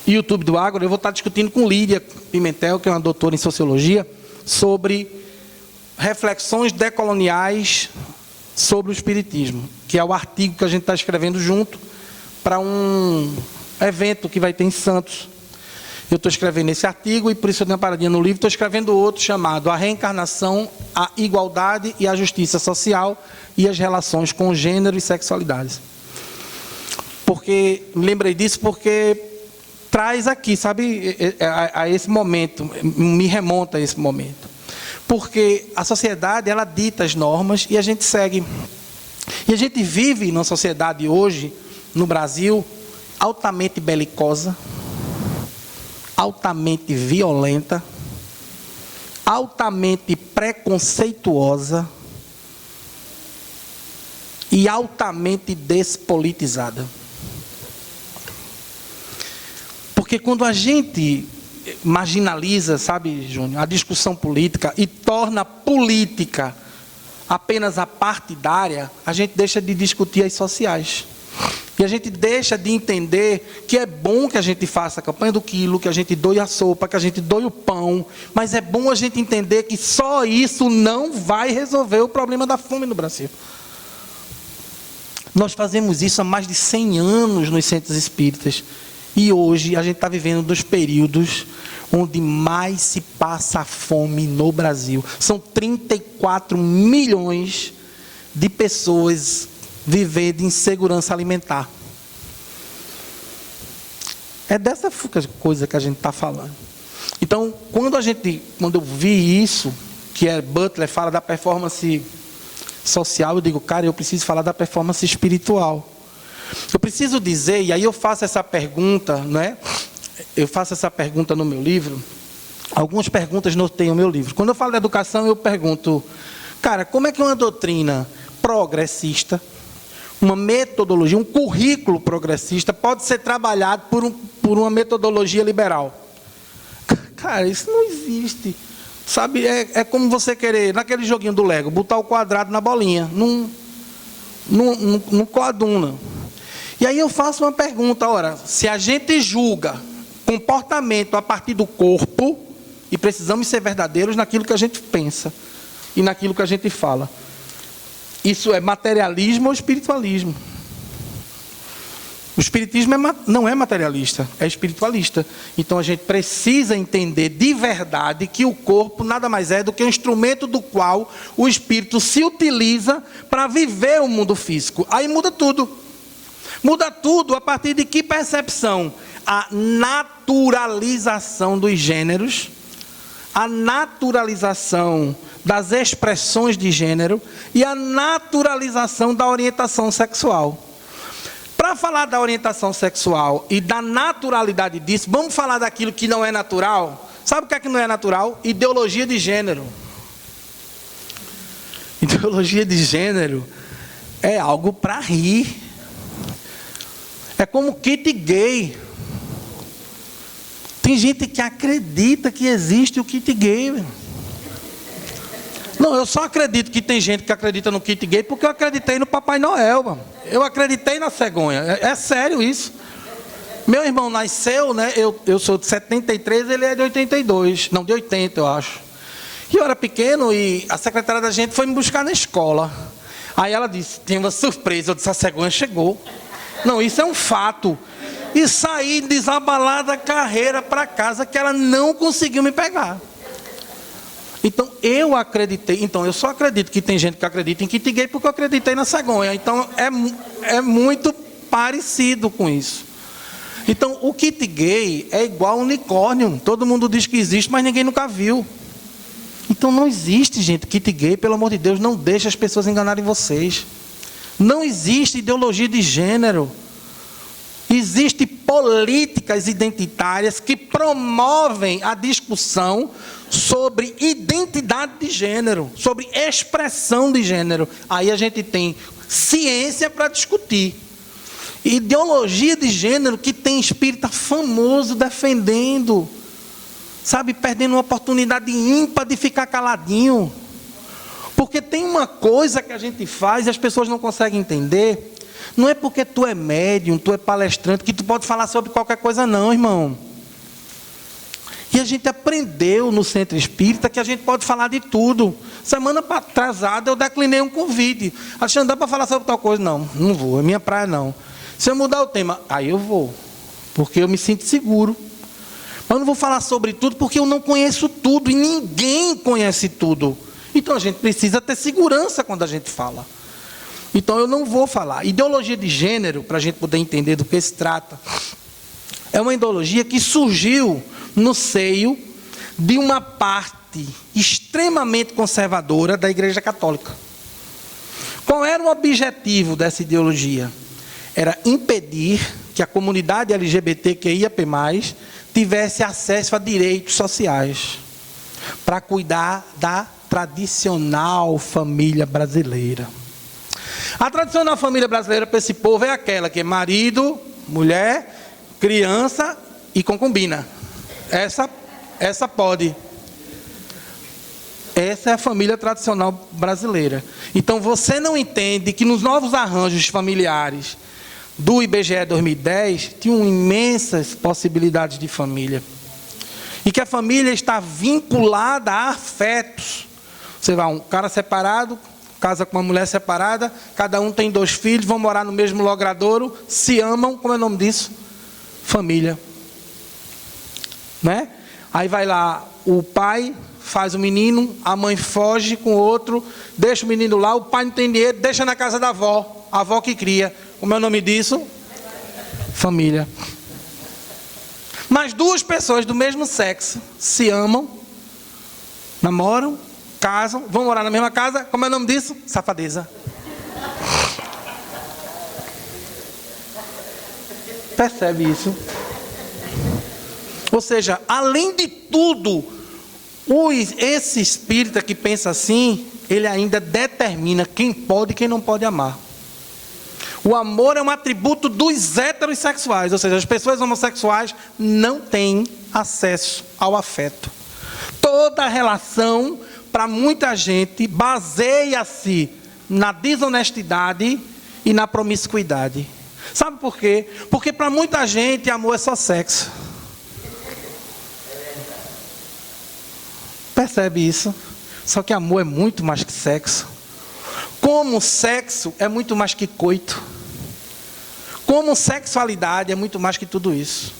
YouTube do Ágora, eu vou estar discutindo com Lídia Pimentel, que é uma doutora em Sociologia, sobre reflexões decoloniais sobre o Espiritismo, que é o artigo que a gente está escrevendo junto para um evento que vai ter em Santos. Eu estou escrevendo esse artigo e por isso eu dei uma paradinha no livro, estou escrevendo outro chamado A Reencarnação, a Igualdade e a Justiça Social e as Relações com Gênero e Sexualidades. Porque, me lembrei disso porque traz aqui, sabe, a esse momento, me remonta a esse momento. Porque a sociedade, ela dita as normas e a gente segue. E a gente vive numa sociedade hoje, no Brasil, altamente belicosa, altamente violenta, altamente preconceituosa e altamente despolitizada. Porque quando a gente marginaliza, sabe, Júnior, a discussão política e torna política apenas a partidária, a gente deixa de discutir as sociais. E a gente deixa de entender que é bom que a gente faça a campanha do quilo, que a gente doe a sopa, que a gente doe o pão, mas é bom a gente entender que só isso não vai resolver o problema da fome no Brasil. Nós fazemos isso há mais de 100 anos nos centros espíritas. E hoje a gente está vivendo um dos períodos onde mais se passa fome no Brasil. São 34 milhões de pessoas vivendo de insegurança alimentar. É dessa coisa que a gente está falando. Então, quando eu vi isso, que Butler fala da performance social, eu digo, cara, eu preciso falar da performance espiritual. Eu preciso dizer, e aí eu faço essa pergunta, né? Eu faço essa pergunta no meu livro. Algumas perguntas norteiam o meu livro. Quando eu falo de educação, eu pergunto, cara, como é que uma doutrina progressista, uma metodologia, um currículo progressista pode ser trabalhado por uma metodologia liberal? Cara, isso não existe. Sabe, é como você querer, naquele joguinho do Lego, botar o quadrado na bolinha. Não coaduna. E aí eu faço uma pergunta, ora, se a gente julga comportamento a partir do corpo, e precisamos ser verdadeiros naquilo que a gente pensa e naquilo que a gente fala, isso é materialismo ou espiritualismo? O espiritismo não é materialista, é espiritualista. Então a gente precisa entender de verdade que o corpo nada mais é do que um instrumento do qual o espírito se utiliza para viver o mundo físico. Aí muda tudo. Muda tudo a partir de que percepção? A naturalização dos gêneros, a naturalização das expressões de gênero e a naturalização da orientação sexual. Para falar da orientação sexual e da naturalidade disso, vamos falar daquilo que não é natural? Sabe o que é que não é natural? Ideologia de gênero. Ideologia de gênero é algo para rir. É como kit gay. Tem gente que acredita que existe o kit gay. Não, eu só acredito que tem gente que acredita no kit gay porque eu acreditei no Papai Noel, mano. Eu acreditei na cegonha. É sério isso. Meu irmão nasceu, né? Eu sou de 73, ele é de 82. Não, de 80, eu acho. E eu era pequeno e a secretária da gente foi me buscar na escola. Aí ela disse, tem uma surpresa. Eu disse, a cegonha chegou. Não, isso é um fato. E saí desabalada a carreira para casa que ela não conseguiu me pegar. Então, eu acreditei. Então, eu só acredito que tem gente que acredita em kit gay porque eu acreditei na cegonha. Então, é muito parecido com isso. Então, o kit gay é igual ao unicórnio. Todo mundo diz que existe, mas ninguém nunca viu. Então, não existe, gente, kit gay. Pelo amor de Deus, não deixe as pessoas enganarem vocês. Não existe ideologia de gênero. Existem políticas identitárias que promovem a discussão sobre identidade de gênero, sobre expressão de gênero. Aí a gente tem ciência para discutir. Ideologia de gênero que tem espírita famoso defendendo, sabe, perdendo uma oportunidade ímpar de ficar caladinho. Porque tem uma coisa que a gente faz e as pessoas não conseguem entender. Não é porque tu é médium, tu é palestrante, que tu pode falar sobre qualquer coisa não, irmão. E a gente aprendeu no centro espírita que a gente pode falar de tudo. Semana atrasada eu declinei um convite. Alexandre, dá para falar sobre tal coisa? Não, não vou, é minha praia não. Se eu mudar o tema, aí eu vou. Porque eu me sinto seguro. Mas eu não vou falar sobre tudo porque eu não conheço tudo e ninguém conhece tudo. Então a gente precisa ter segurança quando a gente fala. Então eu não vou falar. Ideologia de gênero, para a gente poder entender do que se trata, é uma ideologia que surgiu no seio de uma parte extremamente conservadora da Igreja Católica. Qual era o objetivo dessa ideologia? Era impedir que a comunidade LGBTQIAP+, tivesse acesso a direitos sociais, para cuidar da tradicional família brasileira. A tradicional família brasileira para esse povo é aquela que é marido, mulher, criança e concubina. Essa pode. Essa é a família tradicional brasileira. Então você não entende que nos novos arranjos familiares do IBGE 2010 tinham imensas possibilidades de família. E que a família está vinculada a afetos. Você vai um cara separado, casa com uma mulher separada, cada um tem 2 filhos, vão morar no mesmo logradouro, se amam, como é o nome disso? Família. Né? Aí vai lá, o pai faz o menino, a mãe foge com o outro, deixa o menino lá, o pai não tem dinheiro, deixa na casa da avó, a avó que cria. Como é o nome disso? Família. Mas 2 pessoas do mesmo sexo se amam, namoram, casam, vão morar na mesma casa. Como é o nome disso? Safadeza. Percebe isso? Ou seja, além de tudo, esse espírita que pensa assim, ele ainda determina quem pode e quem não pode amar. O amor é um atributo dos heterossexuais, ou seja, as pessoas homossexuais não têm acesso ao afeto. Toda relação, para muita gente, baseia-se na desonestidade e na promiscuidade. Sabe por quê? Porque para muita gente amor é só sexo. Percebe isso? Só que amor é muito mais que sexo. Como sexo é muito mais que coito. Como sexualidade é muito mais que tudo isso.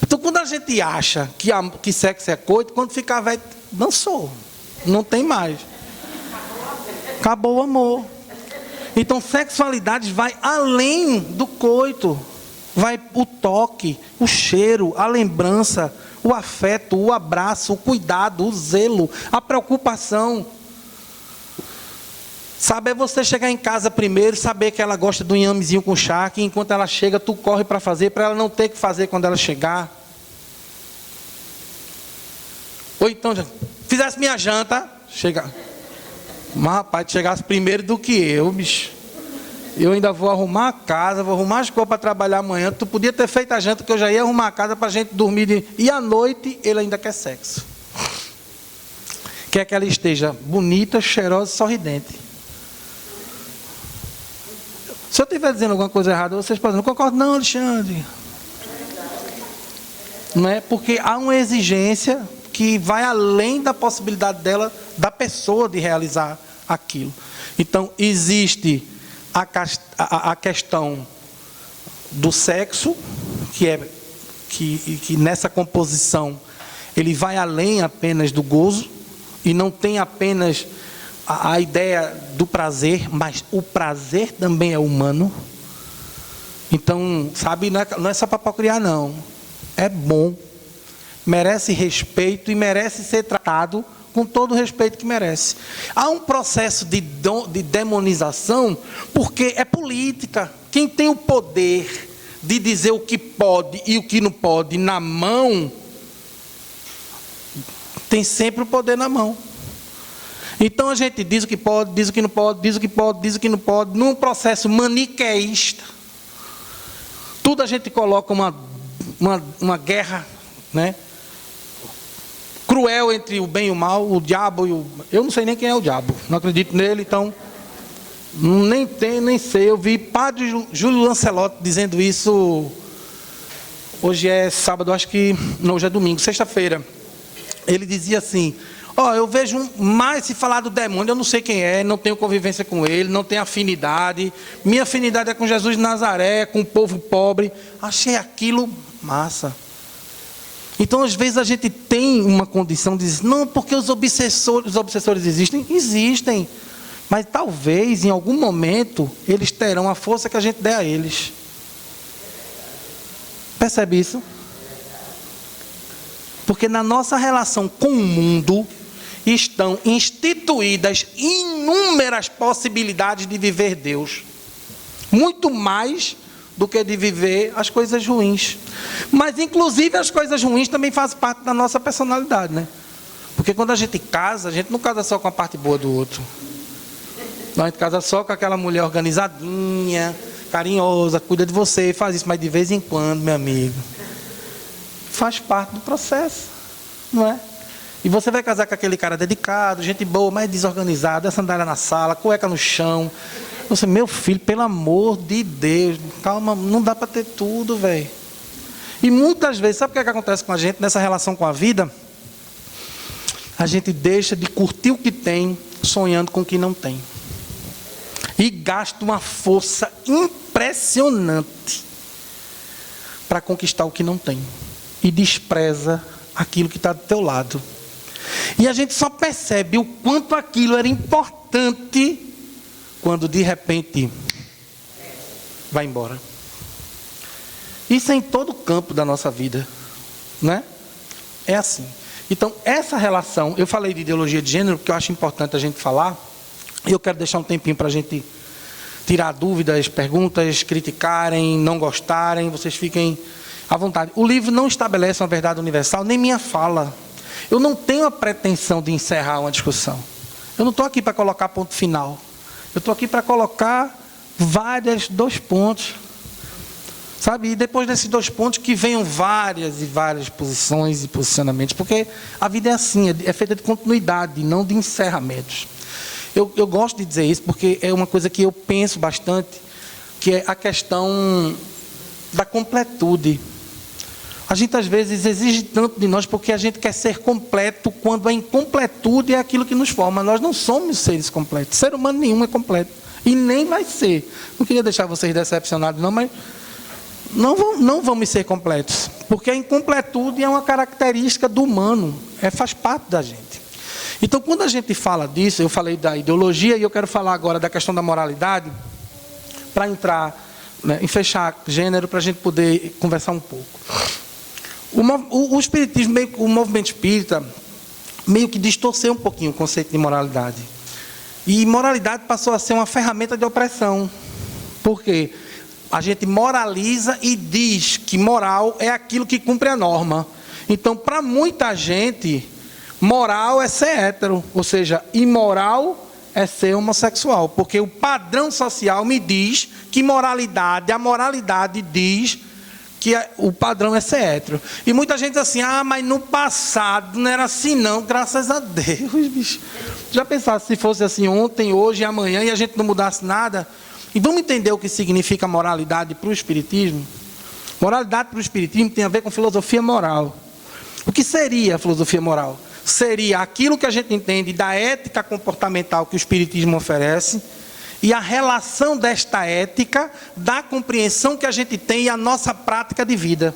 Então quando a gente acha que sexo é coito, quando ficar velho, dançou. Não tem mais. Acabou o amor. Então sexualidade vai além do coito. Vai o toque, o cheiro, a lembrança, o afeto, o abraço, o cuidado, o zelo, a preocupação. Sabe, é você chegar em casa primeiro, saber que ela gosta do inhamezinho com charque, e enquanto ela chega, tu corre para fazer, para ela não ter que fazer quando ela chegar. Ou então, fizesse minha janta, chega. Mas rapaz, tu chegasse primeiro do que eu, bicho. Eu ainda vou arrumar a casa, vou arrumar as coisas para trabalhar amanhã. Tu podia ter feito a janta, que eu já ia arrumar a casa para a gente dormir. E à noite, ele ainda quer sexo. Quer que ela esteja bonita, cheirosa, sorridente. Se eu estiver dizendo alguma coisa errada, vocês podem não concordar. Não, Alexandre. Não é? Porque há uma exigência que vai além da possibilidade dela, da pessoa, de realizar aquilo. Então, existe a questão do sexo, que nessa composição ele vai além apenas do gozo, e não tem apenas a ideia do prazer, mas o prazer também é humano. Então, sabe, não é só para procriar, não. É bom. Merece respeito e merece ser tratado com todo o respeito que merece. Há um processo de demonização, porque é política. Quem tem o poder de dizer o que pode e o que não pode na mão, tem sempre o poder na mão. Então a gente diz o que pode, diz o que não pode, diz o que pode, diz o que não pode, num processo maniqueísta. Tudo a gente coloca uma guerra, né, cruel entre o bem e o mal, o diabo e o... Eu não sei nem quem é o diabo, não acredito nele, então nem sei. Eu vi Padre Júlio Lancelotti dizendo isso. Hoje é sábado, acho que não, hoje é domingo, sexta-feira. Ele dizia assim: eu vejo mais se falar do demônio, eu não sei quem é, não tenho convivência com ele, não tenho afinidade. Minha afinidade é com Jesus de Nazaré, com o povo pobre. Achei aquilo massa. Então, às vezes, a gente tem uma condição de dizer, não, porque os obsessores existem. Existem. Mas talvez, em algum momento, eles terão a força que a gente der a eles. Percebe isso? Porque na nossa relação com o mundo estão instituídas inúmeras possibilidades de viver Deus. Muito mais do que de viver as coisas ruins. Mas, inclusive, as coisas ruins também fazem parte da nossa personalidade, né? Porque quando a gente não casa só com a parte boa do outro. Não, a gente casa só com aquela mulher organizadinha, carinhosa, cuida de você, faz isso. Mas de vez em quando, meu amigo, faz parte do processo, não é? E você vai casar com aquele cara dedicado, gente boa, mas desorganizado, sandália na sala, cueca no chão. Você, meu filho, pelo amor de Deus, calma, não dá para ter tudo, velho. E muitas vezes, sabe o que acontece com a gente nessa relação com a vida? A gente deixa de curtir o que tem, sonhando com o que não tem. E gasta uma força impressionante para conquistar o que não tem. E despreza aquilo que está do teu lado. E a gente só percebe o quanto aquilo era importante quando de repente vai embora. Isso é em todo o campo da nossa vida, né? É assim. Então, essa relação, eu falei de ideologia de gênero, porque eu acho importante a gente falar, e eu quero deixar um tempinho para a gente tirar dúvidas, perguntas, criticarem, não gostarem, vocês fiquem à vontade. O livro não estabelece uma verdade universal, nem minha fala. Eu não tenho a pretensão de encerrar uma discussão. Eu não estou aqui para colocar ponto final. Eu estou aqui para colocar dois pontos. Sabe? E depois desses 2 pontos que venham várias e várias posições e posicionamentos. Porque a vida é assim, é feita de continuidade, não de encerramentos. Eu gosto de dizer isso porque é uma coisa que eu penso bastante, que é a questão da completude. A gente às vezes exige tanto de nós porque a gente quer ser completo, quando a incompletude é aquilo que nos forma. Nós não somos seres completos. Ser humano nenhum é completo. E nem vai ser. Não queria deixar vocês decepcionados não, mas não vamos ser completos. Porque a incompletude é uma característica do humano. Faz parte da gente. Então, quando a gente fala disso, eu falei da ideologia e eu quero falar agora da questão da moralidade, para entrar, né, em fechar gênero, para a gente poder conversar um pouco. O espiritismo, o movimento espírita, meio que distorceu um pouquinho o conceito de moralidade. E moralidade passou a ser uma ferramenta de opressão. Por quê? A gente moraliza e diz que moral é aquilo que cumpre a norma. Então, para muita gente, moral é ser hétero, ou seja, imoral é ser homossexual, porque o padrão social me diz que a moralidade diz que o padrão é ser hétero. E muita gente diz assim, mas no passado não era assim não, graças a Deus, bicho. Já pensasse se fosse assim ontem, hoje e amanhã e a gente não mudasse nada? E vamos entender o que significa moralidade para o espiritismo? Moralidade para o espiritismo tem a ver com filosofia moral. O que seria a filosofia moral? Seria aquilo que a gente entende da ética comportamental que o espiritismo oferece e a relação desta ética da compreensão que a gente tem e a nossa prática de vida.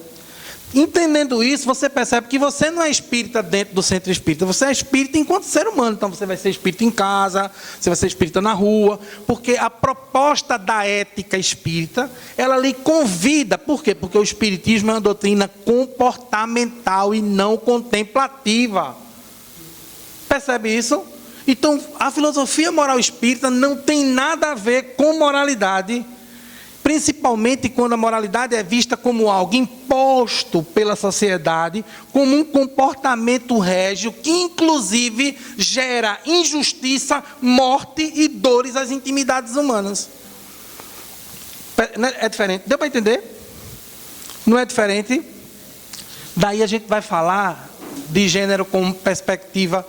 Entendendo isso, você percebe que você não é espírita dentro do centro espírita, você é espírita enquanto ser humano. Então você vai ser espírita em casa, você vai ser espírita na rua, porque a proposta da ética espírita, ela lhe convida. Por quê? Porque o espiritismo é uma doutrina comportamental e não contemplativa. Percebe isso? Então a filosofia moral espírita não tem nada a ver com moralidade, principalmente quando a moralidade é vista como algo imposto pela sociedade, como um comportamento régio que inclusive gera injustiça, morte e dores às intimidades humanas. É diferente? Deu para entender? Não é diferente? Daí a gente vai falar de gênero como perspectiva,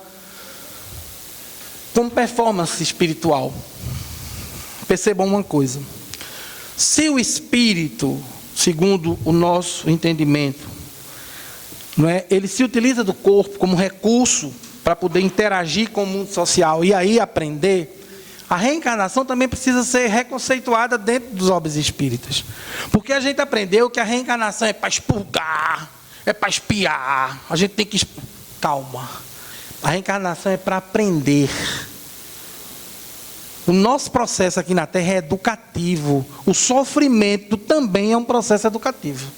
como performance espiritual. Percebam uma coisa. Se o espírito, segundo o nosso entendimento, não é, ele se utiliza do corpo como recurso para poder interagir com o mundo social e aí aprender, a reencarnação também precisa ser reconceituada dentro dos obras espíritas. Porque a gente aprendeu que a reencarnação é para expurgar, é para espiar, a gente tem que... Calma. A reencarnação é para aprender. O nosso processo aqui na Terra é educativo. O sofrimento também é um processo educativo.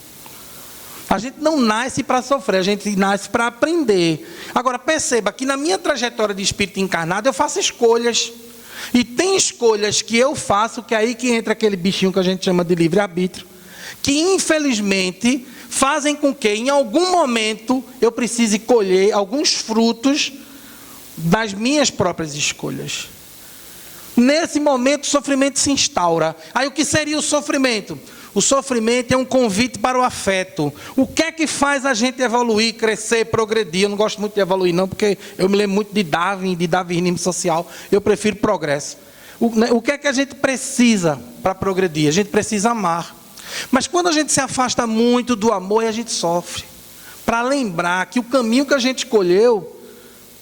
A gente não nasce para sofrer, a gente nasce para aprender. Agora perceba que na minha trajetória de espírito encarnado eu faço escolhas. E tem escolhas que eu faço, que é aí que entra aquele bichinho que a gente chama de livre-arbítrio, que infelizmente fazem com que em algum momento eu precise colher alguns frutos das minhas próprias escolhas. Nesse momento o sofrimento se instaura. Aí o que seria o sofrimento? O sofrimento é um convite para o afeto. O que é que faz a gente evoluir, crescer, progredir? Eu não gosto muito de evoluir não, porque eu me lembro muito de darwinismo social. Eu prefiro progresso. O que é que a gente precisa para progredir? A gente precisa amar. Mas quando a gente se afasta muito do amor, a gente sofre. Para lembrar que o caminho que a gente escolheu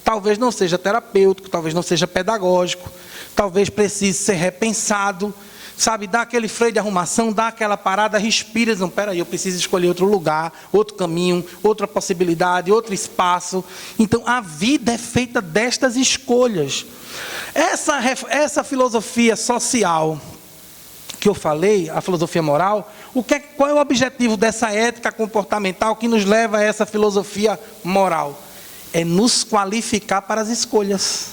talvez não seja terapêutico, talvez não seja pedagógico, talvez precise ser repensado, sabe, dá aquele freio de arrumação, dá aquela parada, respira, não, peraí, eu preciso escolher outro lugar, outro caminho, outra possibilidade, outro espaço. Então a vida é feita destas escolhas. Essa filosofia social que eu falei, a filosofia moral, qual é o objetivo dessa ética comportamental que nos leva a essa filosofia moral? É nos qualificar para as escolhas.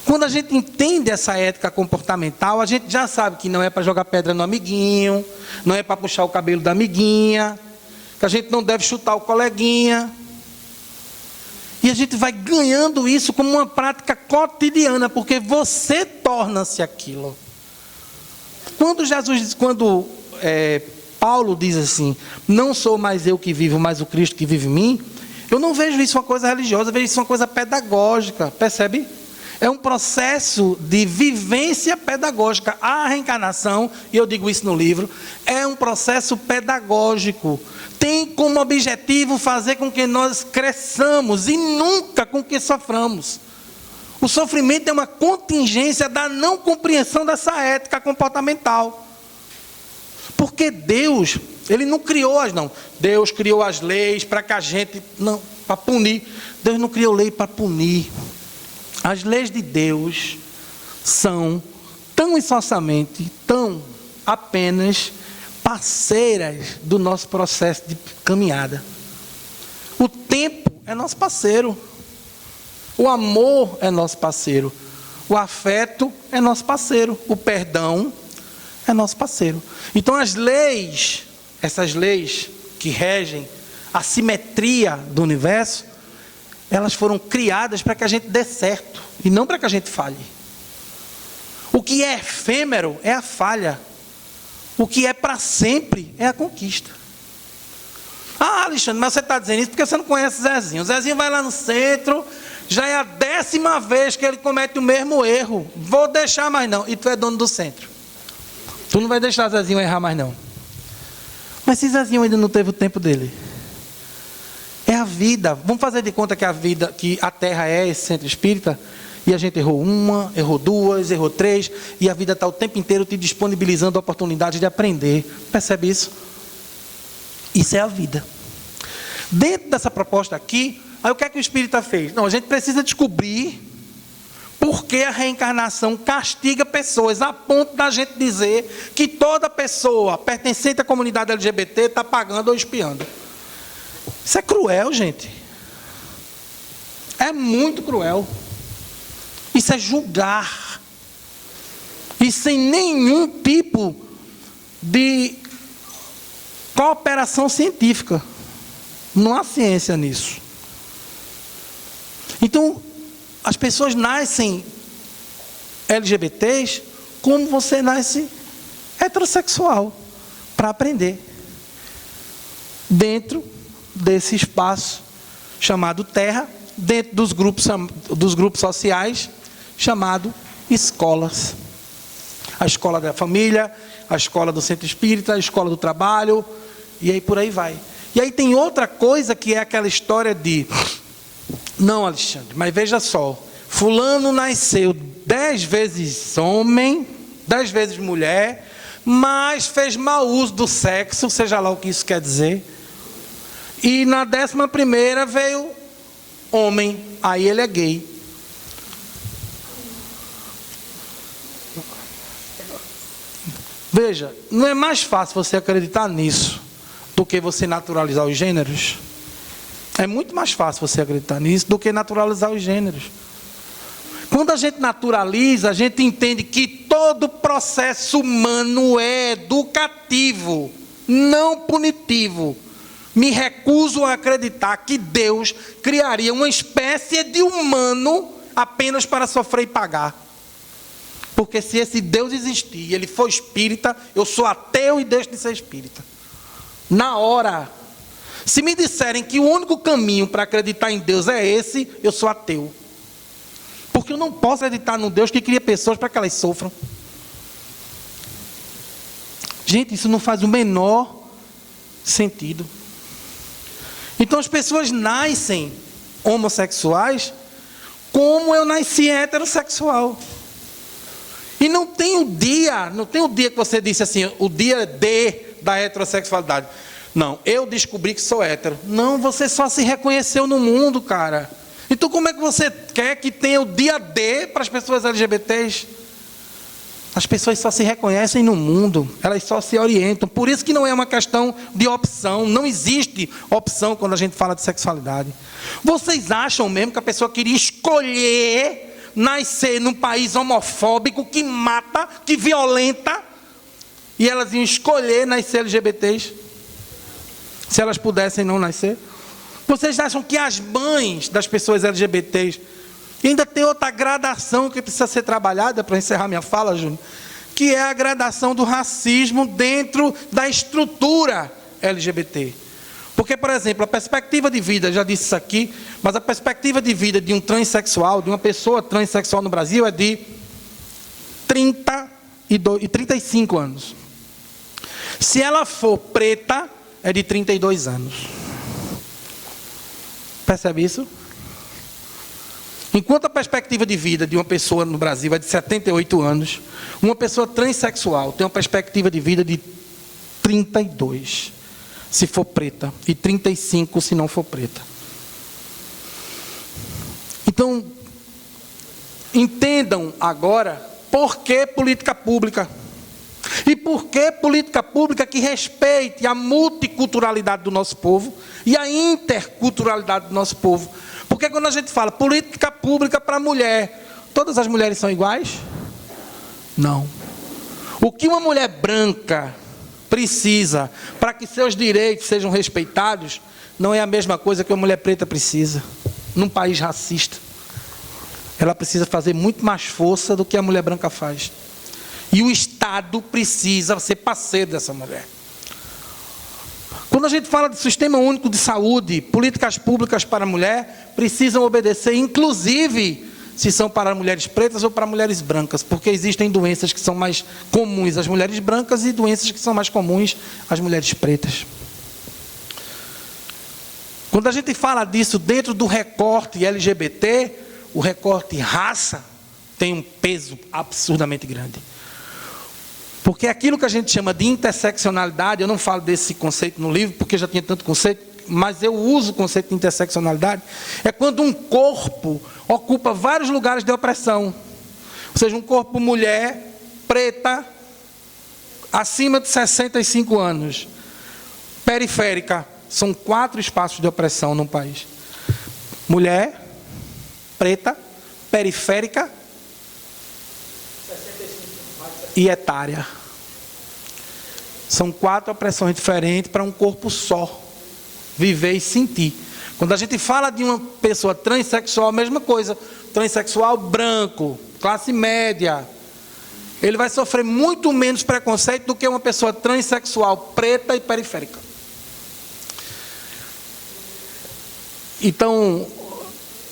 Quando a gente entende essa ética comportamental, a gente já sabe que não é para jogar pedra no amiguinho, não é para puxar o cabelo da amiguinha, que a gente não deve chutar o coleguinha. E a gente vai ganhando isso como uma prática cotidiana, porque você torna-se aquilo. Quando Paulo diz assim, não sou mais eu que vivo, mas o Cristo que vive em mim, eu não vejo isso uma coisa religiosa, eu vejo isso uma coisa pedagógica, percebe? É um processo de vivência pedagógica. A reencarnação, e eu digo isso no livro, é um processo pedagógico. Tem como objetivo fazer com que nós cresçamos e nunca com que soframos. O sofrimento é uma contingência da não compreensão dessa ética comportamental. Porque Deus, Ele não criou Deus criou as leis para que a gente, não, para punir. Deus não criou lei para punir. As leis de Deus são tão insossamente, tão apenas parceiras do nosso processo de caminhada. O tempo é nosso parceiro. O amor é nosso parceiro. O afeto é nosso parceiro. O perdão é nosso parceiro. Então as leis, essas leis que regem a simetria do universo, elas foram criadas para que a gente dê certo e não para que a gente falhe. O que é efêmero é a falha. O que é para sempre é a conquista. Ah, Alexandre, mas você está dizendo isso porque você não conhece Zezinho. O Zezinho vai lá no centro, já é a 10ª vez que ele comete o mesmo erro. Vou deixar mais não. E tu é dono do centro. Tu não vai deixar Zezinho errar mais não. Mas se Zezinho ainda não teve o tempo dele. É a vida. Vamos fazer de conta que a Terra é esse centro espírita, e a gente errou uma, errou duas, errou três, e a vida está o tempo inteiro te disponibilizando a oportunidade de aprender. Percebe isso? Isso é a vida. Dentro dessa proposta aqui, aí o que é que o Espírita fez? Não, a gente precisa descobrir por que a reencarnação castiga pessoas, a ponto da gente dizer que toda pessoa pertencente à comunidade LGBT está pagando ou espiando. Isso é cruel, gente. É muito cruel. Isso é julgar. E sem nenhum tipo de cooperação científica. Não há ciência nisso. Então, as pessoas nascem LGBTs como você nasce heterossexual, para aprender. Dentro desse espaço chamado Terra, dentro dos grupos sociais, chamado escolas. A escola da família, a escola do centro espírita, a escola do trabalho, e aí por aí vai. E aí tem outra coisa que é aquela história de... Não, Alexandre, mas veja só. Fulano nasceu 10 vezes homem, 10 vezes mulher, mas fez mau uso do sexo, seja lá o que isso quer dizer. E na 11ª veio homem, aí ele é gay. Veja, não é mais fácil você acreditar nisso do que você naturalizar os gêneros? É muito mais fácil você acreditar nisso do que naturalizar os gêneros. Quando a gente naturaliza, a gente entende que todo processo humano é educativo, não punitivo. Me recuso a acreditar que Deus criaria uma espécie de humano apenas para sofrer e pagar. Porque se esse Deus existir e ele for espírita, eu sou ateu e deixo de ser espírita. Na hora. Se me disserem que o único caminho para acreditar em Deus é esse, eu sou ateu. Porque eu não posso acreditar num Deus que cria pessoas para que elas sofram. Gente, isso não faz o menor sentido. Então as pessoas nascem homossexuais como eu nasci heterossexual. E não tem o dia que você disse assim, o dia da heterossexualidade. Não, eu descobri que sou hétero. Não, você só se reconheceu no mundo, cara. Então como é que você quer que tenha o dia D para as pessoas LGBTs? As pessoas só se reconhecem no mundo, elas só se orientam. Por isso que não é uma questão de opção, não existe opção quando a gente fala de sexualidade. Vocês acham mesmo que a pessoa queria escolher nascer num país homofóbico que mata, que violenta, e elas iam escolher nascer LGBTs? Se elas pudessem não nascer? Vocês acham que as mães das pessoas LGBTs... E ainda tem outra gradação que precisa ser trabalhada, para encerrar minha fala, Júnior, que é a gradação do racismo dentro da estrutura LGBT. Porque, por exemplo, a perspectiva de vida, já disse isso aqui, mas a perspectiva de vida de um transexual, de uma pessoa transexual no Brasil, é de 35 anos. Se ela for preta, é de 32 anos. Percebe isso? Enquanto a perspectiva de vida de uma pessoa no Brasil é de 78 anos, uma pessoa transexual tem uma perspectiva de vida de 32, se for preta, e 35 se não for preta. Então, entendam agora por que política pública. E por que política pública que respeite a multiculturalidade do nosso povo e a interculturalidade do nosso povo. Porque quando a gente fala política pública para a mulher, todas as mulheres são iguais? Não. O que uma mulher branca precisa para que seus direitos sejam respeitados, não é a mesma coisa que uma mulher preta precisa. Num país racista, ela precisa fazer muito mais força do que a mulher branca faz. E o Estado precisa ser parceiro dessa mulher. Quando a gente fala de sistema único de saúde, políticas públicas para a mulher, precisam obedecer, inclusive, se são para mulheres pretas ou para mulheres brancas, porque existem doenças que são mais comuns às mulheres brancas e doenças que são mais comuns às mulheres pretas. Quando a gente fala disso dentro do recorte LGBT, o recorte raça tem um peso absurdamente grande. Porque aquilo que a gente chama de interseccionalidade, eu não falo desse conceito no livro, porque já tinha tanto conceito, mas eu uso o conceito de interseccionalidade, é quando um corpo ocupa vários lugares de opressão. Ou seja, um corpo mulher, preta, acima de 65 anos, periférica. São 4 espaços de opressão no país. Mulher, preta, periférica e etária. São 4 opressões diferentes para um corpo só viver e sentir. Quando a gente fala de uma pessoa transexual, a mesma coisa. Transexual branco, classe média, ele vai sofrer muito menos preconceito do que uma pessoa transexual preta e periférica. Então,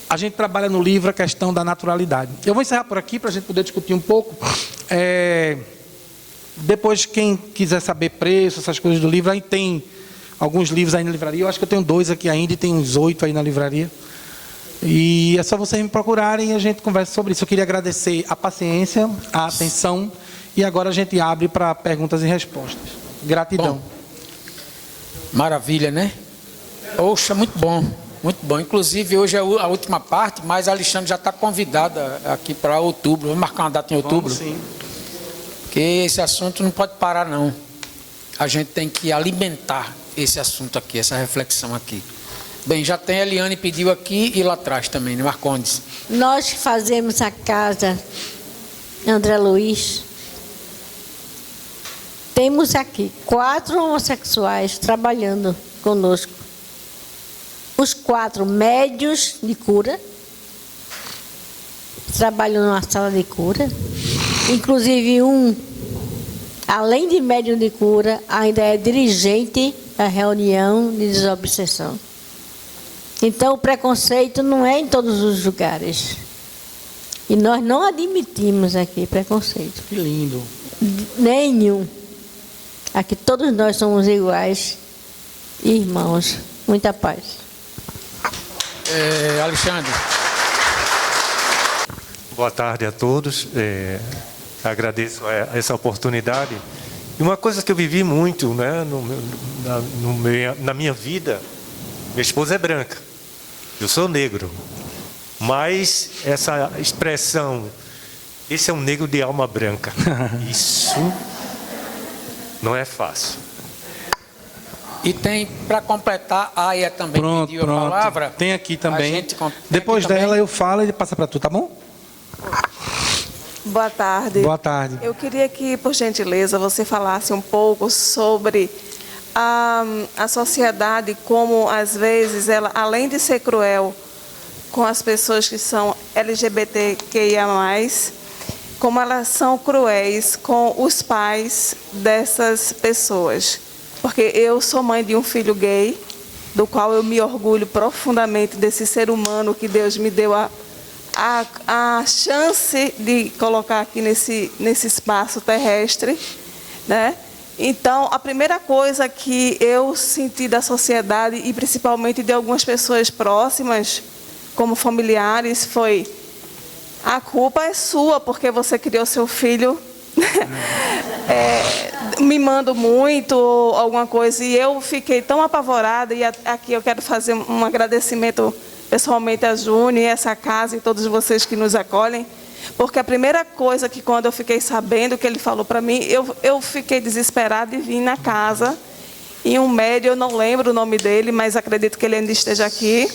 a gente trabalha no livro a questão da naturalidade. Eu vou encerrar por aqui para a gente poder discutir um pouco. Depois, quem quiser saber preço, essas coisas do livro, aí tem alguns livros aí na livraria. Eu acho que eu tenho 2 aqui ainda e tem uns 8 aí na livraria. E é só vocês me procurarem e a gente conversa sobre isso. Eu queria agradecer a paciência, a atenção, e agora a gente abre para perguntas e respostas. Gratidão. Bom, maravilha, né? Oxa, muito bom. Muito bom. Inclusive, hoje é a última parte, mas a Alexandre já está convidada aqui para outubro. Vamos marcar uma data em outubro? Vamos, sim. Porque esse assunto não pode parar, não. A gente tem que alimentar esse assunto aqui, essa reflexão aqui. Bem, já tem a Eliane pediu aqui e lá atrás também, né, Marcondes? Nós que fazemos a casa André Luiz, temos aqui 4 homossexuais trabalhando conosco. Os 4 médios de cura, trabalham numa sala de cura. Inclusive um, além de médium de cura, ainda é dirigente da reunião de desobsessão. Então o preconceito não é em todos os lugares. E nós não admitimos aqui preconceito. Que lindo. Nenhum. Aqui todos nós somos iguais, irmãos. Muita paz. Alexandre. Boa tarde a todos. Agradeço essa oportunidade. E uma coisa que eu vivi muito, né, na minha vida, minha esposa é branca, eu sou negro. Mas essa expressão, esse é um negro de alma branca, isso não é fácil. E tem, para completar, a Aya também pediu a palavra. Tem aqui também. Tem Depois aqui dela também. eu falo e passa para tu, tá bom? Boa tarde. Boa tarde. Eu queria que, por gentileza, você falasse um pouco sobre a sociedade, como às vezes ela, além de ser cruel com as pessoas que são LGBTQIA+, como elas são cruéis com os pais dessas pessoas. Porque eu sou mãe de um filho gay, do qual eu me orgulho profundamente desse ser humano que Deus me deu a chance de colocar aqui nesse espaço terrestre, né? Então, a primeira coisa que eu senti da sociedade, e principalmente de algumas pessoas próximas, como familiares, foi: a culpa é sua, porque você criou seu filho mimando muito, ou alguma coisa. E eu fiquei tão apavorada, e aqui eu quero fazer um agradecimento pessoalmente a Júnior, essa casa e todos vocês que nos acolhem, porque a primeira coisa que, quando eu fiquei sabendo que ele falou para mim, eu fiquei desesperada e vim na casa, e um médium, eu não lembro o nome dele, mas acredito que ele ainda esteja aqui,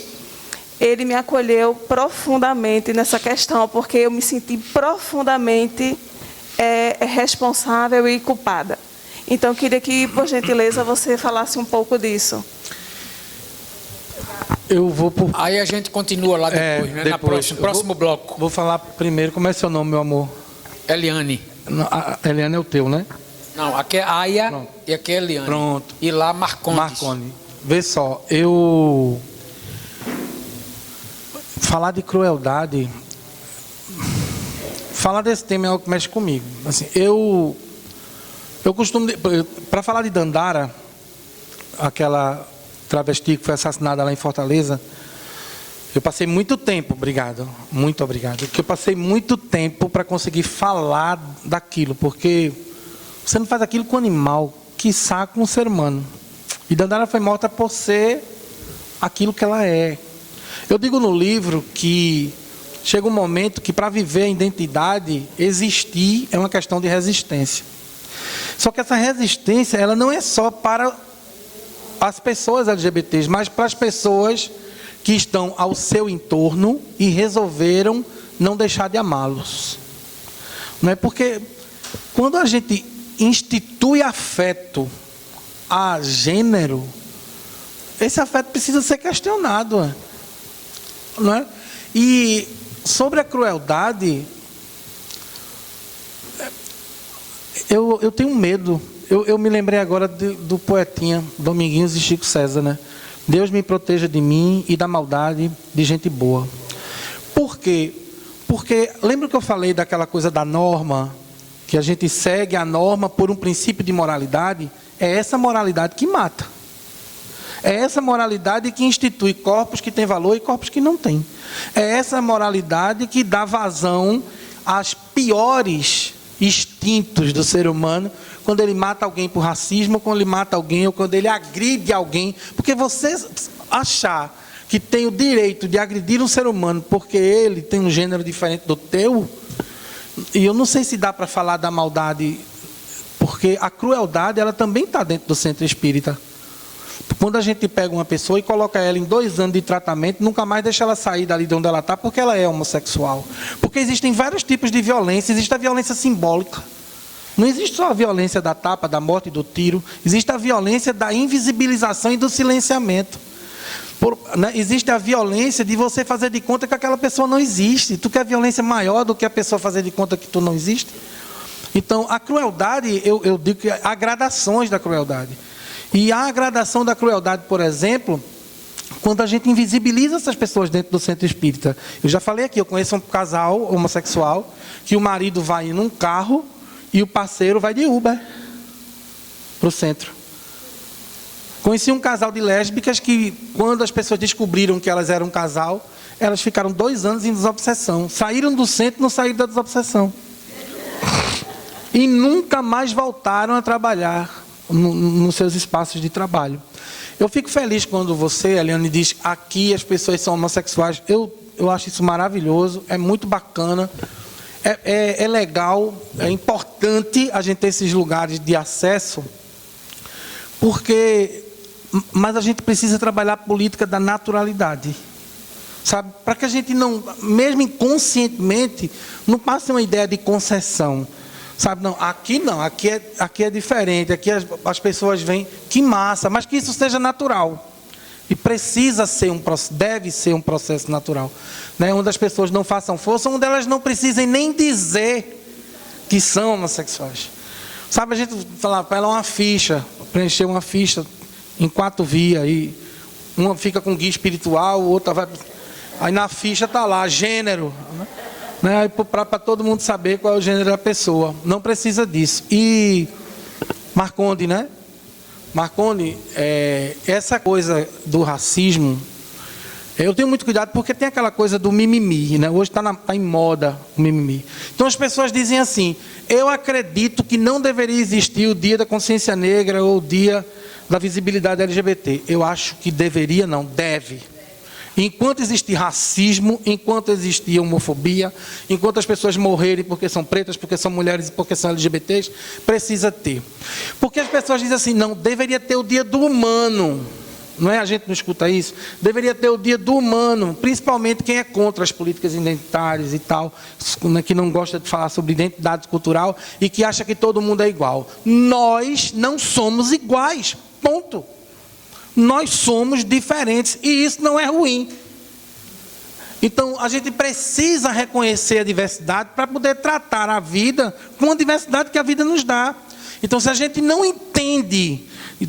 ele me acolheu profundamente nessa questão, porque eu me senti profundamente responsável e culpada. Então, eu queria que, por gentileza, você falasse um pouco disso. Eu vou por... Aí a gente continua lá depois, né? Depois. No próximo bloco. Vou falar primeiro. Como é seu nome, meu amor? Eliane. A Eliane é o teu, né? Não, aqui é Aya. Pronto. E aqui é Eliane. Pronto. E lá Marcondes. Marconi. Vê só, falar de crueldade, falar desse tema é algo que mexe comigo. Assim, eu costumo, para falar de Dandara, aquela travesti que foi assassinada lá em Fortaleza, eu passei muito tempo, muito obrigado, que eu passei muito tempo para conseguir falar daquilo, porque Você não faz aquilo com o animal, quiçá com o ser humano. E Dandara foi morta por ser aquilo que ela é. Eu digo no livro que chega um momento que para viver a identidade, existir é uma questão de resistência. Só que essa resistência, ela não é só para as pessoas LGBTs, mas para as pessoas que estão ao seu entorno e resolveram não deixar de amá-los. Não é porque quando a gente institui afeto a gênero, esse afeto precisa ser questionado, não é? E sobre a crueldade, eu tenho medo. Eu me lembrei agora do poetinha Dominguinhos e Chico César, né? Deus me proteja de mim e da maldade de gente boa. Por quê? Porque lembra que eu falei daquela coisa da norma, que a gente segue a norma por um princípio de moralidade? É essa moralidade que mata. É essa moralidade que institui corpos que têm valor e corpos que não têm. É essa moralidade que dá vazão às piores instintos do ser humano, quando ele mata alguém por racismo, quando ele mata alguém, ou quando ele agride alguém. Porque você achar que tem o direito de agredir um ser humano porque ele tem um gênero diferente do teu, e eu não sei se dá para falar da maldade, porque a crueldade, ela também está dentro do centro espírita. Quando a gente pega uma pessoa e coloca ela em 2 anos de tratamento, nunca mais deixa ela sair dali de onde ela está, porque ela é homossexual. Porque existem vários tipos de violência. Existe a violência simbólica. Não existe só a violência da tapa, da morte e do tiro. Existe a violência da invisibilização e do silenciamento. Existe a violência de você fazer de conta que aquela pessoa não existe. Tu quer violência maior do que a pessoa fazer de conta que tu não existe? Então, a crueldade, eu digo que há gradações da crueldade. E a gradação da crueldade, por exemplo, quando a gente invisibiliza essas pessoas dentro do centro espírita. Eu já falei aqui, eu conheço um casal homossexual que o marido vai num carro e o parceiro vai de Uber para o centro. Conheci um casal de lésbicas que, quando as pessoas descobriram que elas eram um casal, elas ficaram 2 anos em desobsessão. Saíram do centro e não saíram da desobsessão. E nunca mais voltaram a trabalhar nos seus espaços de trabalho. Eu fico feliz quando você, Eliane, diz aqui as pessoas são homossexuais. Eu acho isso maravilhoso, é muito bacana, é legal, é importante a gente ter esses lugares de acesso, mas a gente precisa trabalhar a política da naturalidade, sabe? Para que a gente não, mesmo inconscientemente, não passe uma ideia de concessão. Sabe, não, aqui é diferente, aqui as pessoas veem, que massa, mas que isso seja natural. E deve ser um processo natural. Né? Onde as pessoas não façam força, onde elas não precisem nem dizer que são homossexuais. Sabe, a gente falar para ela uma ficha, preencher uma ficha em 4 vias, e uma fica com guia espiritual, outra vai... Aí na ficha está lá, gênero, né? Para todo mundo saber qual é o gênero da pessoa. Não precisa disso. E Marconde, né? Marconde, essa coisa do racismo, eu tenho muito cuidado porque tem aquela coisa do mimimi, né? Hoje está em moda o mimimi. Então as pessoas dizem assim: eu acredito que não deveria existir o Dia da Consciência Negra ou o Dia da Visibilidade LGBT. Eu acho que deveria, não, deve. Enquanto existir racismo, enquanto existir homofobia, enquanto as pessoas morrerem porque são pretas, porque são mulheres e porque são LGBTs, precisa ter. Porque as pessoas dizem assim, não, deveria ter o Dia do Humano. Não é? A gente não escuta isso? Deveria ter o Dia do Humano, principalmente quem é contra as políticas identitárias e tal, que não gosta de falar sobre identidade cultural e que acha que todo mundo é igual. Nós não somos iguais, ponto. Nós somos diferentes e isso não é ruim. Então, a gente precisa reconhecer a diversidade para poder tratar a vida com a diversidade que a vida nos dá. Então, se a gente não entende,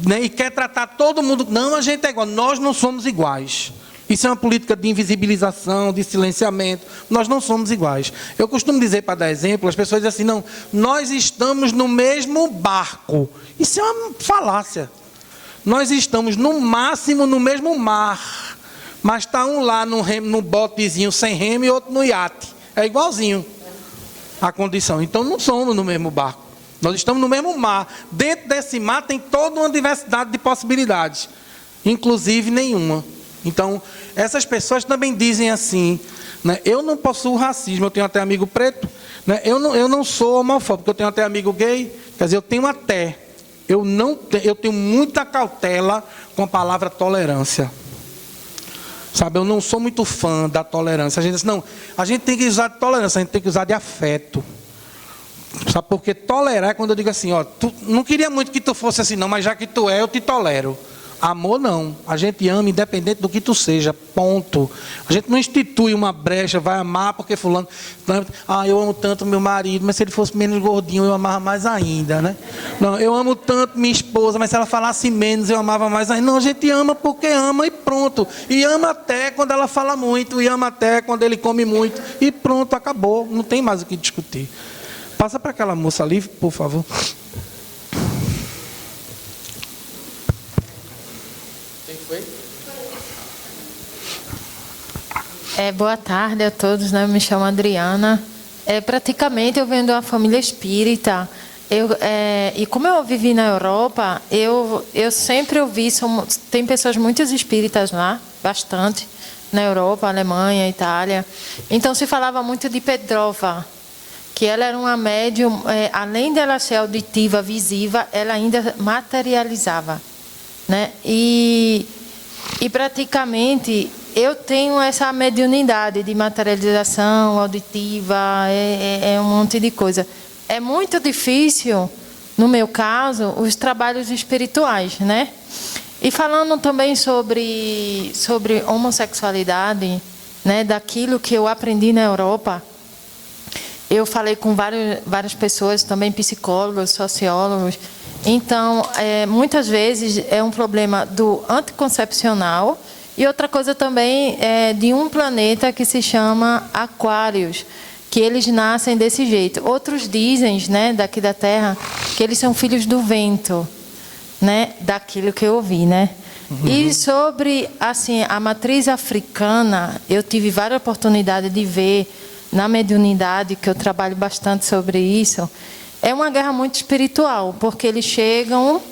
né, e quer tratar todo mundo... Não, a gente é igual. Nós não somos iguais. Isso é uma política de invisibilização, de silenciamento. Nós não somos iguais. Eu costumo dizer, para dar exemplo, as pessoas dizem assim, não, nós estamos no mesmo barco. Isso é uma falácia. Nós estamos, no máximo, no mesmo mar. Mas está um lá no botezinho sem remo e outro no iate. É igualzinho a condição. Então, não somos no mesmo barco. Nós estamos no mesmo mar. Dentro desse mar tem toda uma diversidade de possibilidades, inclusive nenhuma. Então, essas pessoas também dizem assim, né? Eu não possuo racismo, eu tenho até amigo preto, né? Eu não sou homofóbico, eu tenho até amigo gay, quer dizer, eu tenho até. Eu tenho muita cautela com a palavra tolerância. Sabe, eu não sou muito fã da tolerância. A gente diz, não, a gente tem que usar de tolerância, a gente tem que usar de afeto. Sabe, porque tolerar é quando eu digo assim, ó, tu não queria muito que tu fosse assim não, mas já que tu é, eu te tolero. Amor não, a gente ama independente do que tu seja, ponto. A gente não institui uma brecha, vai amar porque fulano, eu amo tanto meu marido, mas se ele fosse menos gordinho eu amava mais ainda, né? Não, eu amo tanto minha esposa, mas se ela falasse menos eu amava mais ainda. Não, a gente ama porque ama e pronto. E ama até quando ela fala muito, e ama até quando ele come muito, e pronto, acabou, não tem mais o que discutir. Passa para aquela moça ali, por favor. Boa tarde a todos, né? Eu me chamo Adriana. Praticamente eu venho de uma família espírita. E como eu vivi na Europa, eu sempre ouvi, tem pessoas muito espíritas lá, bastante, na Europa, Alemanha, Itália. Então se falava muito de Petrova, que ela era uma médium, além dela ser auditiva, visiva, ela ainda materializava, né? E praticamente eu tenho essa mediunidade de materialização auditiva, um monte de coisa. É muito difícil, no meu caso, os trabalhos espirituais, né? E falando também sobre homossexualidade, né, daquilo que eu aprendi na Europa, eu falei com várias pessoas, também psicólogos, sociólogos. Então, muitas vezes é um problema do anticoncepcional e outra coisa também é de um planeta que se chama Aquários, que eles nascem desse jeito. Outros dizem, né, daqui da Terra, que eles são filhos do vento, né, daquilo que eu ouvi, né? Uhum. E sobre assim, a matriz africana, eu tive várias oportunidades de ver na mediunidade, que eu trabalho bastante sobre isso. É uma guerra muito espiritual, porque eles chegam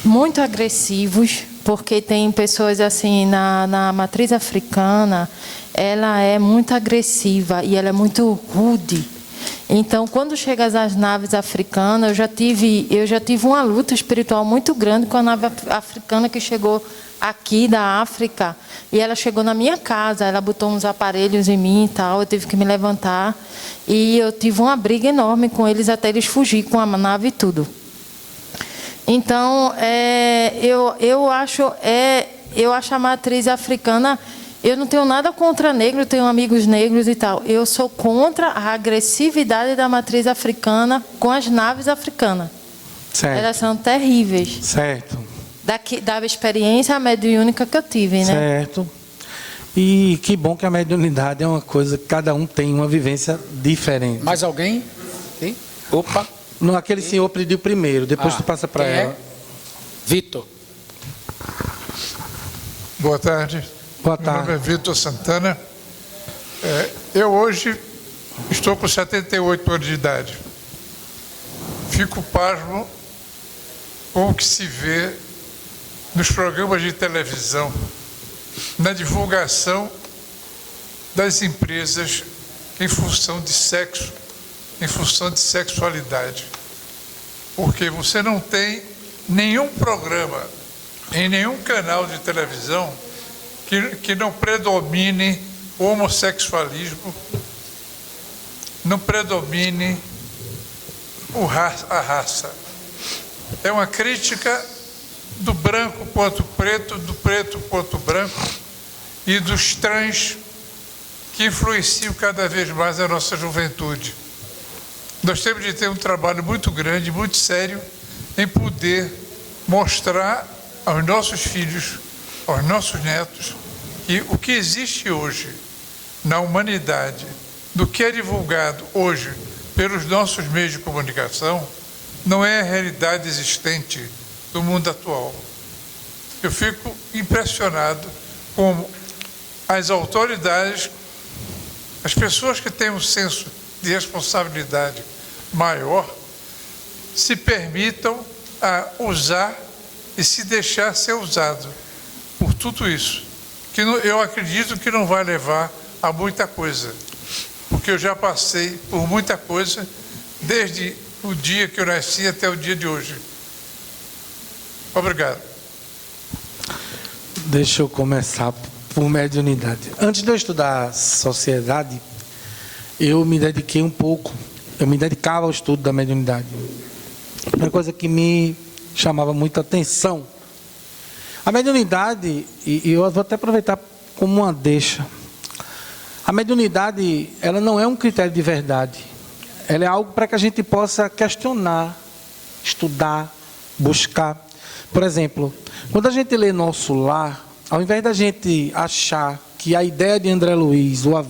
muito agressivos, porque tem pessoas assim, na matriz africana, ela é muito agressiva e ela é muito rude. Então, quando chega às naves africanas, eu já tive uma luta espiritual muito grande com a nave africana que chegou aqui da África, e ela chegou na minha casa, ela botou uns aparelhos em mim e tal, eu tive que me levantar, e eu tive uma briga enorme com eles até eles fugir com a nave e tudo. Então, eu acho a matriz africana, eu não tenho nada contra negro, eu tenho amigos negros e tal, eu sou contra a agressividade da matriz africana com as naves africanas. Certo. Elas são terríveis. Certo. Da experiência mediúnica que eu tive, né? Certo. E que bom que a mediunidade é uma coisa que cada um tem uma vivência diferente. Mais alguém? Sim? Opa. Não, aquele senhor pediu primeiro, depois tu passa para ela. Vitor. Boa tarde. Boa tarde. Meu nome é Vitor Santana. Eu hoje estou com 78 anos de idade. Fico pasmo com o que se vê nos programas de televisão, na divulgação das empresas em função de sexo, em função de sexualidade. Porque você não tem nenhum programa, em nenhum canal de televisão, que não predomine o homossexualismo, não predomine a raça. É uma crítica do branco quanto preto, do preto quanto branco e dos trans que influenciam cada vez mais a nossa juventude. Nós temos de ter um trabalho muito grande, muito sério, em poder mostrar aos nossos filhos, aos nossos netos, que o que existe hoje na humanidade, do que é divulgado hoje pelos nossos meios de comunicação, não é a realidade existente do mundo atual. Eu fico impressionado como as autoridades, as pessoas que têm um senso de responsabilidade maior, se permitam a usar e se deixar ser usado por tudo isso. Que eu acredito que não vai levar a muita coisa, porque eu já passei por muita coisa desde o dia que eu nasci até o dia de hoje. Obrigado. Deixa eu começar por mediunidade. Antes de eu estudar sociedade, eu me dediquei eu me dedicava ao estudo da mediunidade. Uma coisa que me chamava muita atenção. A mediunidade, e eu vou até aproveitar como uma deixa. A mediunidade, ela não é um critério de verdade. Ela é algo para que a gente possa questionar, estudar, buscar. Por exemplo, quando a gente lê Nosso Lar, ao invés da gente achar que a ideia de André Luiz, ou a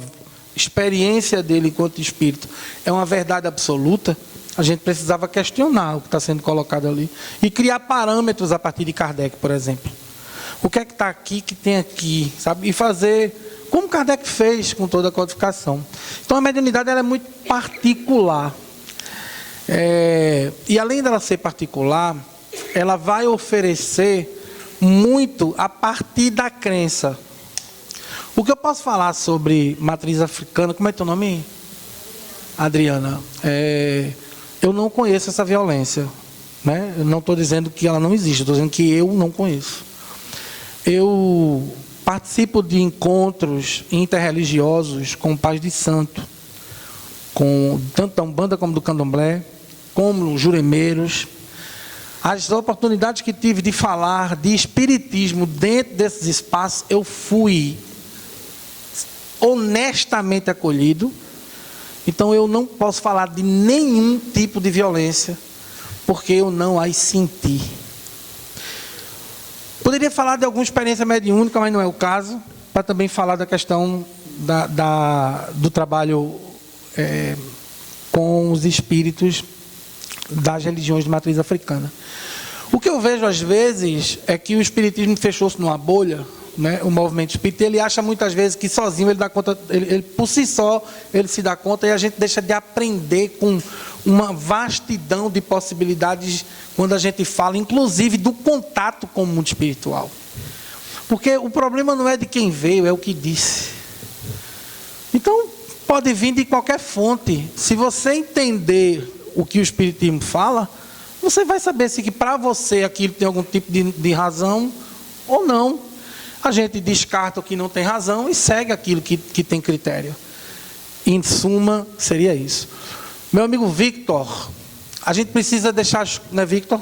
experiência dele enquanto espírito, é uma verdade absoluta, a gente precisava questionar o que está sendo colocado ali e criar parâmetros a partir de Kardec, por exemplo. O que é que está aqui, que tem aqui, sabe? E fazer como Kardec fez com toda a codificação. Então a mediunidade ela é muito particular. E além dela ser particular, ela vai oferecer muito a partir da crença. O que eu posso falar sobre matriz africana, como é teu nome, Adriana? Eu não conheço essa violência, né? Eu não estou dizendo que ela não existe, estou dizendo que eu não conheço. Eu participo de encontros interreligiosos com pais de santo, com tanto da Umbanda como do Candomblé, como juremeiros. As oportunidades que tive de falar de espiritismo dentro desses espaços, eu fui honestamente acolhido. Então eu não posso falar de nenhum tipo de violência, porque eu não as senti. Poderia falar de alguma experiência mediúnica, mas não é o caso, para também falar da questão do trabalho com os espíritos das religiões de matriz africana. O que eu vejo às vezes é que o espiritismo fechou-se numa bolha, né? O movimento espírita, ele acha muitas vezes que sozinho ele dá conta, ele por si só ele se dá conta, e a gente deixa de aprender com uma vastidão de possibilidades quando a gente fala, inclusive, do contato com o mundo espiritual. Porque o problema não é de quem veio, é o que disse. Então, pode vir de qualquer fonte. Se você entender o que o espiritismo fala, você vai saber se que para você aquilo tem algum tipo de razão ou não. A gente descarta o que não tem razão e segue aquilo que tem critério. Em suma, seria isso. Meu amigo Victor, a gente precisa deixar, né, Victor?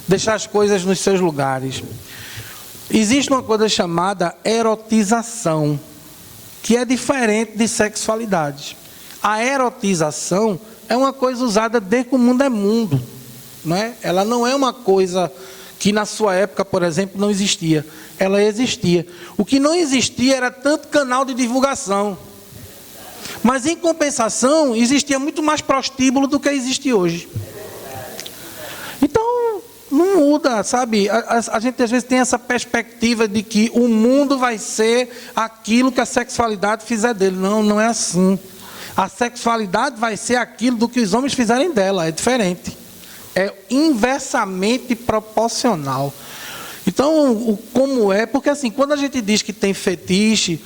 Deixar as coisas nos seus lugares. Existe uma coisa chamada erotização, que é diferente de sexualidade. A erotização é uma coisa usada desde que o mundo é mundo, não é? Ela não é uma coisa que na sua época, por exemplo, não existia. Ela existia. O que não existia era tanto canal de divulgação. Mas, em compensação, existia muito mais prostíbulo do que existe hoje. Então, não muda, sabe? A gente, às vezes, tem essa perspectiva de que o mundo vai ser aquilo que a sexualidade fizer dele. Não, não é assim. A sexualidade vai ser aquilo do que os homens fizerem dela. É diferente. É inversamente proporcional. Então, como é? Porque assim, quando a gente diz que tem fetiche,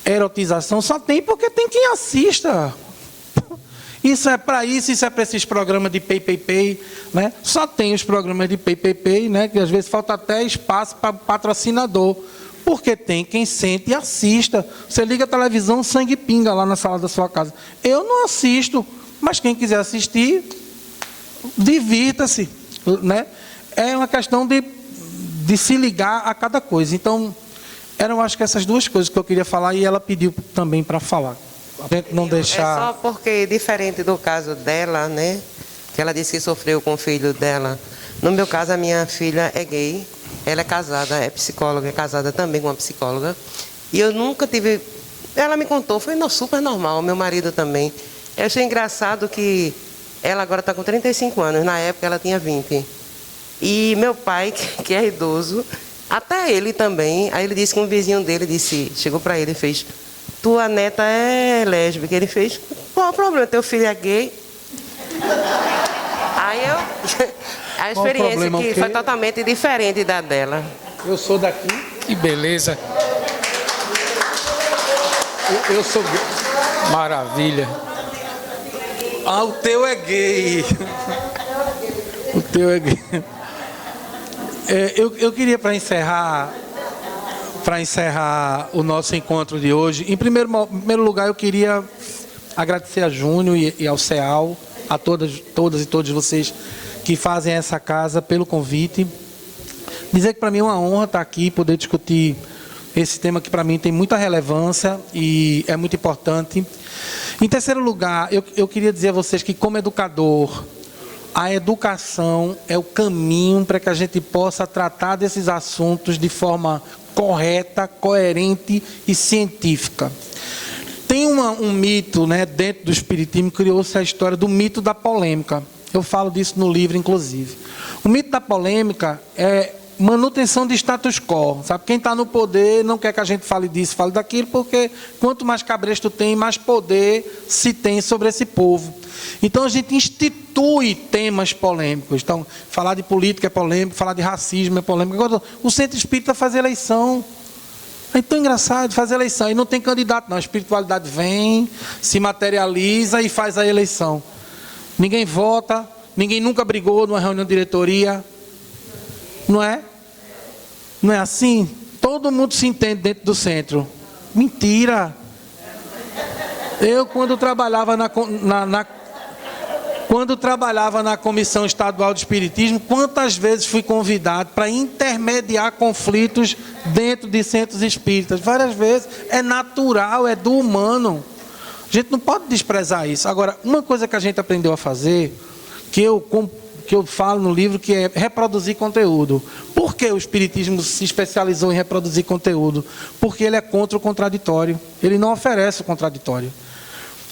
erotização, só tem porque tem quem assista. Isso é para isso é para esses programas de pay, né? Só tem os programas de pay, né? Que às vezes falta até espaço para patrocinador. Porque tem quem sente e assista. Você liga a televisão, sangue pinga lá na sala da sua casa. Eu não assisto, mas quem quiser assistir, divirta-se, né? É uma questão de se ligar a cada coisa. Então, eram, acho que essas duas coisas que eu queria falar, e ela pediu também para falar. Não deixar... É só porque, diferente do caso dela, né? Que ela disse que sofreu com o filho dela. No meu caso, a minha filha é gay. Ela é casada, é psicóloga, é casada também com uma psicóloga. E eu nunca tive... Ela me contou, foi super normal, meu marido também. Eu achei engraçado que ela agora está com 35 anos, na época ela tinha 20. E meu pai, que é idoso, até ele também, aí ele disse que um vizinho dele chegou para ele e fez: tua neta é lésbica. Ele fez: qual o problema? Teu filho é gay? Aí eu... A Qual o experiência problema, o que quê? foi totalmente diferente da dela. Eu sou daqui. Que beleza. Eu sou gay. Maravilha. Ah, o teu é gay. O teu é gay. Eu queria, para encerrar o nosso encontro de hoje, em primeiro lugar, eu queria agradecer a Júnior e ao CEAL, a todas e todos vocês que fazem essa casa pelo convite. Dizer que para mim é uma honra estar aqui, poder discutir esse tema que para mim tem muita relevância e é muito importante. Em terceiro lugar, eu queria dizer a vocês que, como educador, a educação é o caminho para que a gente possa tratar desses assuntos de forma correta, coerente e científica. Tem um mito, né, dentro do espiritismo, criou-se a história do mito da polêmica. Eu falo disso no livro, inclusive. O mito da polêmica é manutenção de status quo, sabe? Quem está no poder não quer que a gente fale disso, fale daquilo, porque quanto mais cabresto tem, mais poder se tem sobre esse povo. Então a gente institui temas polêmicos. Então, falar de política é polêmico, falar de racismo é polêmico. Agora, o Centro Espírita faz eleição. É tão engraçado fazer eleição. E não tem candidato, não. A espiritualidade vem, se materializa e faz a eleição. Ninguém vota, ninguém nunca brigou numa reunião de diretoria. Não é? Não é assim? Todo mundo se entende dentro do centro. Mentira! Eu, quando trabalhava na Comissão Estadual de Espiritismo, quantas vezes fui convidado para intermediar conflitos dentro de centros espíritas? Várias vezes. É natural, é do humano. A gente não pode desprezar isso. Agora, uma coisa que a gente aprendeu a fazer, que eu falo no livro, que é reproduzir conteúdo. Por que o Espiritismo se especializou em reproduzir conteúdo? Porque ele é contra o contraditório. Ele não oferece o contraditório.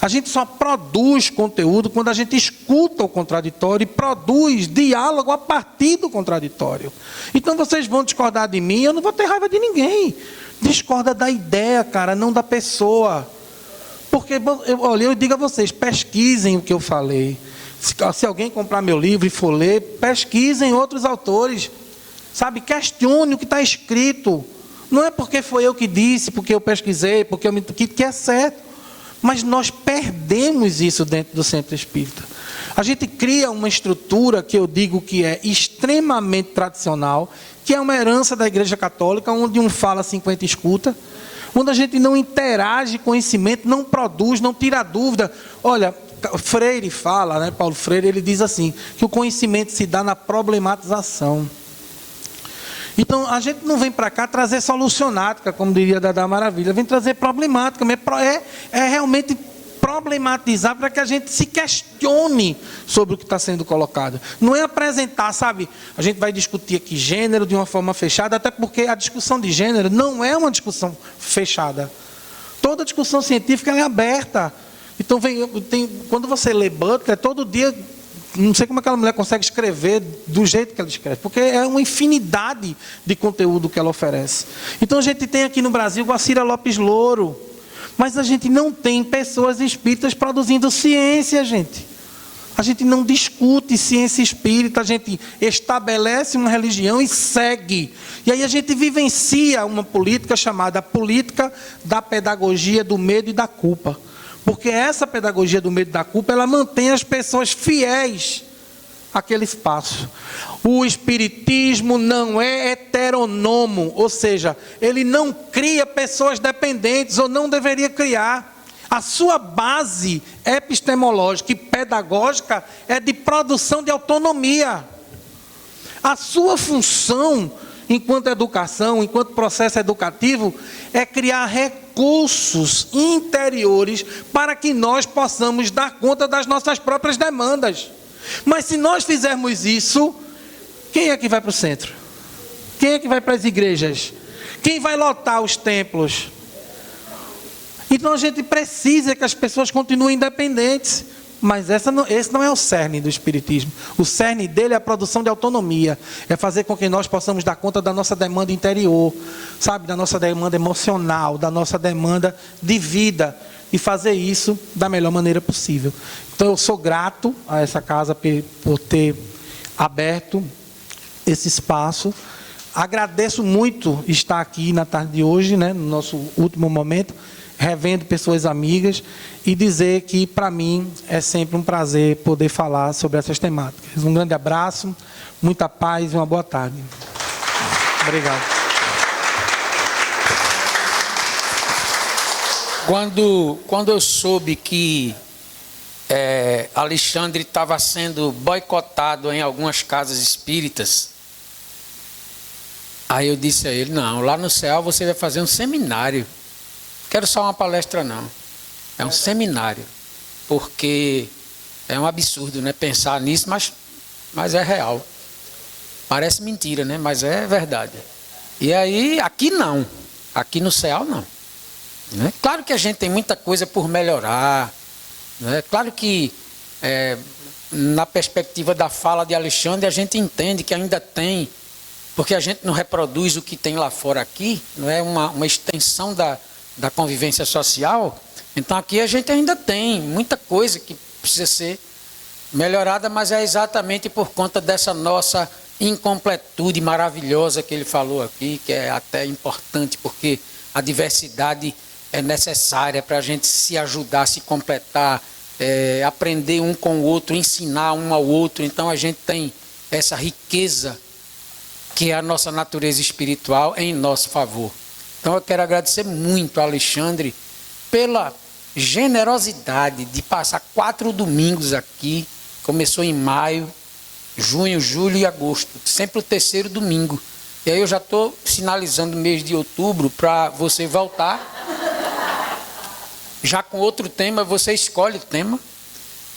A gente só produz conteúdo quando a gente escuta o contraditório e produz diálogo a partir do contraditório. Então vocês vão discordar de mim, eu não vou ter raiva de ninguém. Discorda da ideia, cara, não da pessoa. Porque, eu digo a vocês, pesquisem o que eu falei. Se alguém comprar meu livro e for ler, pesquisem outros autores. Sabe, questione o que está escrito. Não é porque foi eu que disse, porque eu pesquisei, que é certo. Mas nós perdemos isso dentro do Centro Espírita. A gente cria uma estrutura que eu digo que é extremamente tradicional, que é uma herança da Igreja Católica, onde um fala, 50 escuta, onde a gente não interage conhecimento, não produz, não tira dúvida. Olha, Freire fala, né, Paulo Freire, ele diz assim, que o conhecimento se dá na problematização. Então, a gente não vem para cá trazer solucionática, como diria Dada Maravilha, vem trazer problemática, é realmente problematizar para que a gente se questione sobre o que está sendo colocado. Não é apresentar, sabe, a gente vai discutir aqui gênero de uma forma fechada, até porque a discussão de gênero não é uma discussão fechada. Toda discussão científica é aberta. Então, quando você lê Butler, todo dia... Não sei como aquela mulher consegue escrever do jeito que ela escreve, porque é uma infinidade de conteúdo que ela oferece. Então a gente tem aqui no Brasil Guacira Lopes Louro, mas a gente não tem pessoas espíritas produzindo ciência, gente. A gente não discute ciência espírita, a gente estabelece uma religião e segue. E aí a gente vivencia uma política chamada política da pedagogia do medo e da culpa. Porque essa pedagogia do medo e da culpa, ela mantém as pessoas fiéis àquele espaço. O espiritismo não é heteronomo, ou seja, ele não cria pessoas dependentes, ou não deveria criar. A sua base epistemológica e pedagógica é de produção de autonomia. A sua função, enquanto educação, enquanto processo educativo, é criar recursos interiores para que nós possamos dar conta das nossas próprias demandas. Mas se nós fizermos isso, quem é que vai para o centro? Quem é que vai para as igrejas? Quem vai lotar os templos? Então a gente precisa que as pessoas continuem independentes. Mas esse não é o cerne do espiritismo. O cerne dele é a produção de autonomia. É fazer com que nós possamos dar conta da nossa demanda interior, sabe? Da nossa demanda emocional, da nossa demanda de vida. e fazer isso da melhor maneira possível. Então, eu sou grato a essa casa por ter aberto esse espaço. Agradeço muito estar aqui na tarde de hoje, né, no nosso último momento, revendo pessoas amigas, e dizer que, para mim, é sempre um prazer poder falar sobre essas temáticas. Um grande abraço, muita paz e uma boa tarde. Obrigado. Quando eu soube que Alexandre estava sendo boicotado em algumas casas espíritas, aí eu disse a ele, não, lá no céu você vai fazer um seminário. Quero só uma palestra não. É um seminário. Porque é um absurdo, né, pensar nisso, mas é real. Parece mentira, né, mas é verdade. E aí, aqui não. Aqui no céu não. Né? Claro que a gente tem muita coisa por melhorar. Né? Claro que na perspectiva da fala de Alexandre, a gente entende que ainda tem, porque a gente não reproduz o que tem lá fora aqui, não é uma extensão da convivência social. Então aqui a gente ainda tem muita coisa que precisa ser melhorada, mas é exatamente por conta dessa nossa incompletude maravilhosa que ele falou aqui, que é até importante, porque a diversidade é necessária para a gente se ajudar, se completar, aprender um com o outro, ensinar um ao outro. Então a gente tem essa riqueza que é a nossa natureza espiritual em nosso favor. Então eu quero agradecer muito a Alexandre pela generosidade de passar 4 domingos aqui. Começou em maio, junho, julho e agosto, sempre o 3º domingo. E aí eu já estou sinalizando o mês de outubro para você voltar. Já com outro tema, você escolhe o tema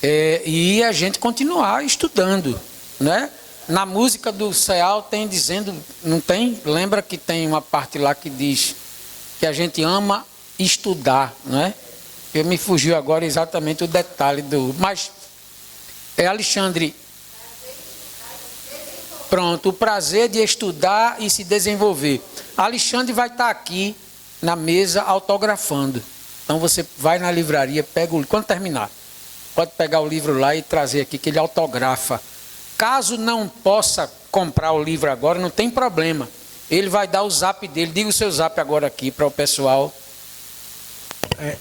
e a gente continuar estudando, né? Na música do CEAL tem dizendo, não tem? Lembra que tem uma parte lá que diz que a gente ama estudar, não é? Eu me fugiu agora exatamente o detalhe do... Mas, Alexandre, pronto, o prazer de estudar e se desenvolver. Alexandre vai estar aqui na mesa autografando. Então você vai na livraria, pega o livro, quando terminar, pode pegar o livro lá e trazer aqui, que ele autografa. Caso não possa comprar o livro agora, não tem problema. Ele vai dar o zap dele. Diga o seu zap agora aqui para o pessoal.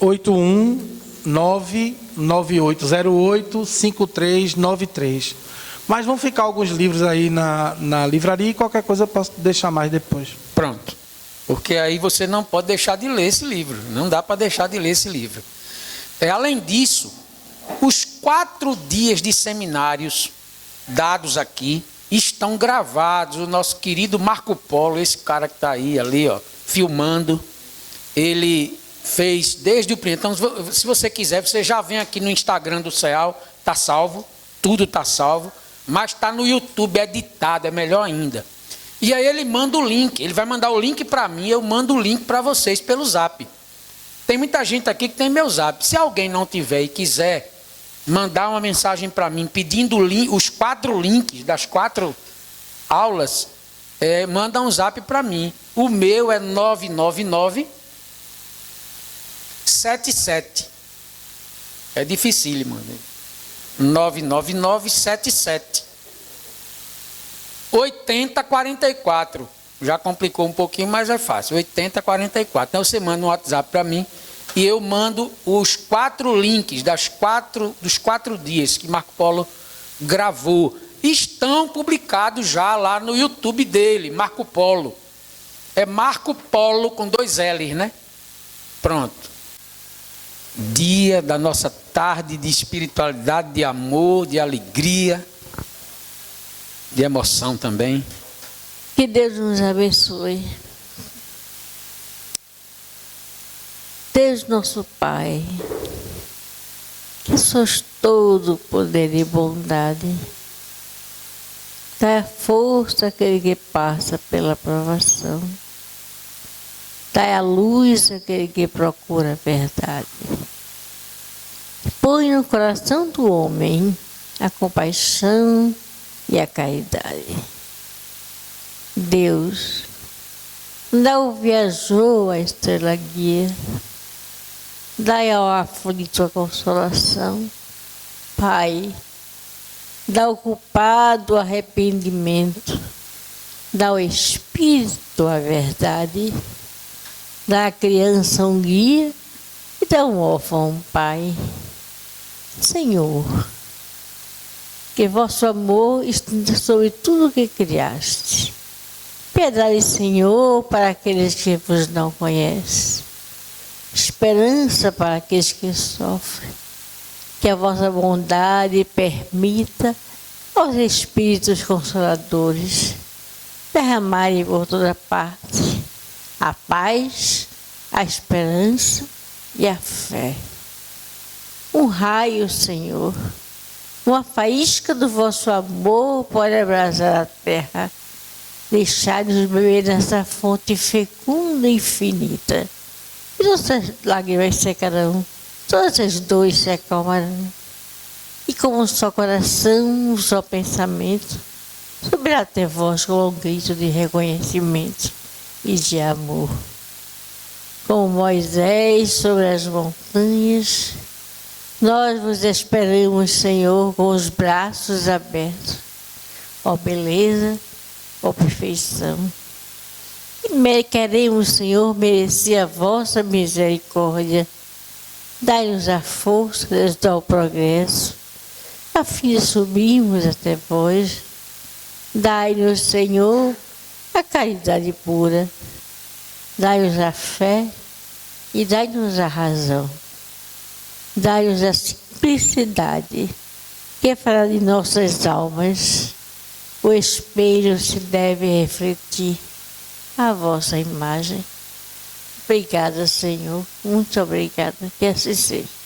819-9808-5393. Mas vão ficar alguns livros aí na livraria e qualquer coisa eu posso deixar mais depois. Pronto. Porque aí você não pode deixar de ler esse livro. Não dá para deixar de ler esse livro. Além disso, os 4 dias de seminários dados aqui estão gravados. O nosso querido Marco Polo, esse cara que está aí, ali, ó, filmando, ele fez desde o primeiro. Então, se você quiser, você já vem aqui no Instagram do CEAL, está salvo, tudo está salvo, mas está no YouTube editado, é melhor ainda. E aí ele manda o link, ele vai mandar o link para mim, eu mando o link para vocês pelo zap. Tem muita gente aqui que tem meu zap. Se alguém não tiver e quiser mandar uma mensagem para mim pedindo os 4 links das 4 aulas, manda um zap para mim. O meu é 999-77. É dificílimo, mano. 999-77. 8044. Já complicou um pouquinho, mas é fácil. 8044. Então você manda um WhatsApp para mim e eu mando os 4 links dos 4 dias que Marco Polo gravou. Estão publicados já lá no YouTube dele, Marco Polo. É Marco Polo com 2 L's, né? Pronto. Dia da nossa tarde de espiritualidade, de amor, de alegria, de emoção também. Que Deus nos abençoe. Deus nosso Pai, que sois todo poder e bondade, dá força àquele que passa pela provação, dá a luz àquele que procura a verdade. Põe no coração do homem a compaixão e a caridade. Deus não viajou a estrela guia, Dai ao aflito a consolação. Pai, dá ao culpado o arrependimento. Dá ao espírito a verdade. Dá à criança um guia e dá um órfão um pai. Senhor, que vosso amor estenda sobre tudo que criaste. Piedade, Senhor, para aqueles que vos não conhecem. Esperança para aqueles que sofrem. Que a vossa bondade permita aos Espíritos Consoladores derramarem por toda parte a paz, a esperança e a fé. Um raio, Senhor, uma faísca do vosso amor pode abrasar a terra. Deixai-nos beber nessa fonte fecunda e infinita. E nossas lágrimas secarão, todas as dores se acalmarão. E como um só coração, um só pensamento, subirá até vós com um grito de reconhecimento e de amor. Como Moisés sobre as montanhas, nós vos esperamos, Senhor, com os braços abertos. Ó beleza, ó perfeição. E queremos, Senhor, merecer a vossa misericórdia. Dai-nos a força de nos dar o progresso, a fim de subirmos até vós. Dai-nos, Senhor, a caridade pura. Dai-nos a fé e dai-nos a razão. Dai-nos a simplicidade, que fará de nossas almas o espelho se deve refletir a vossa imagem. Obrigada, Senhor. Muito obrigada. Que assim seja.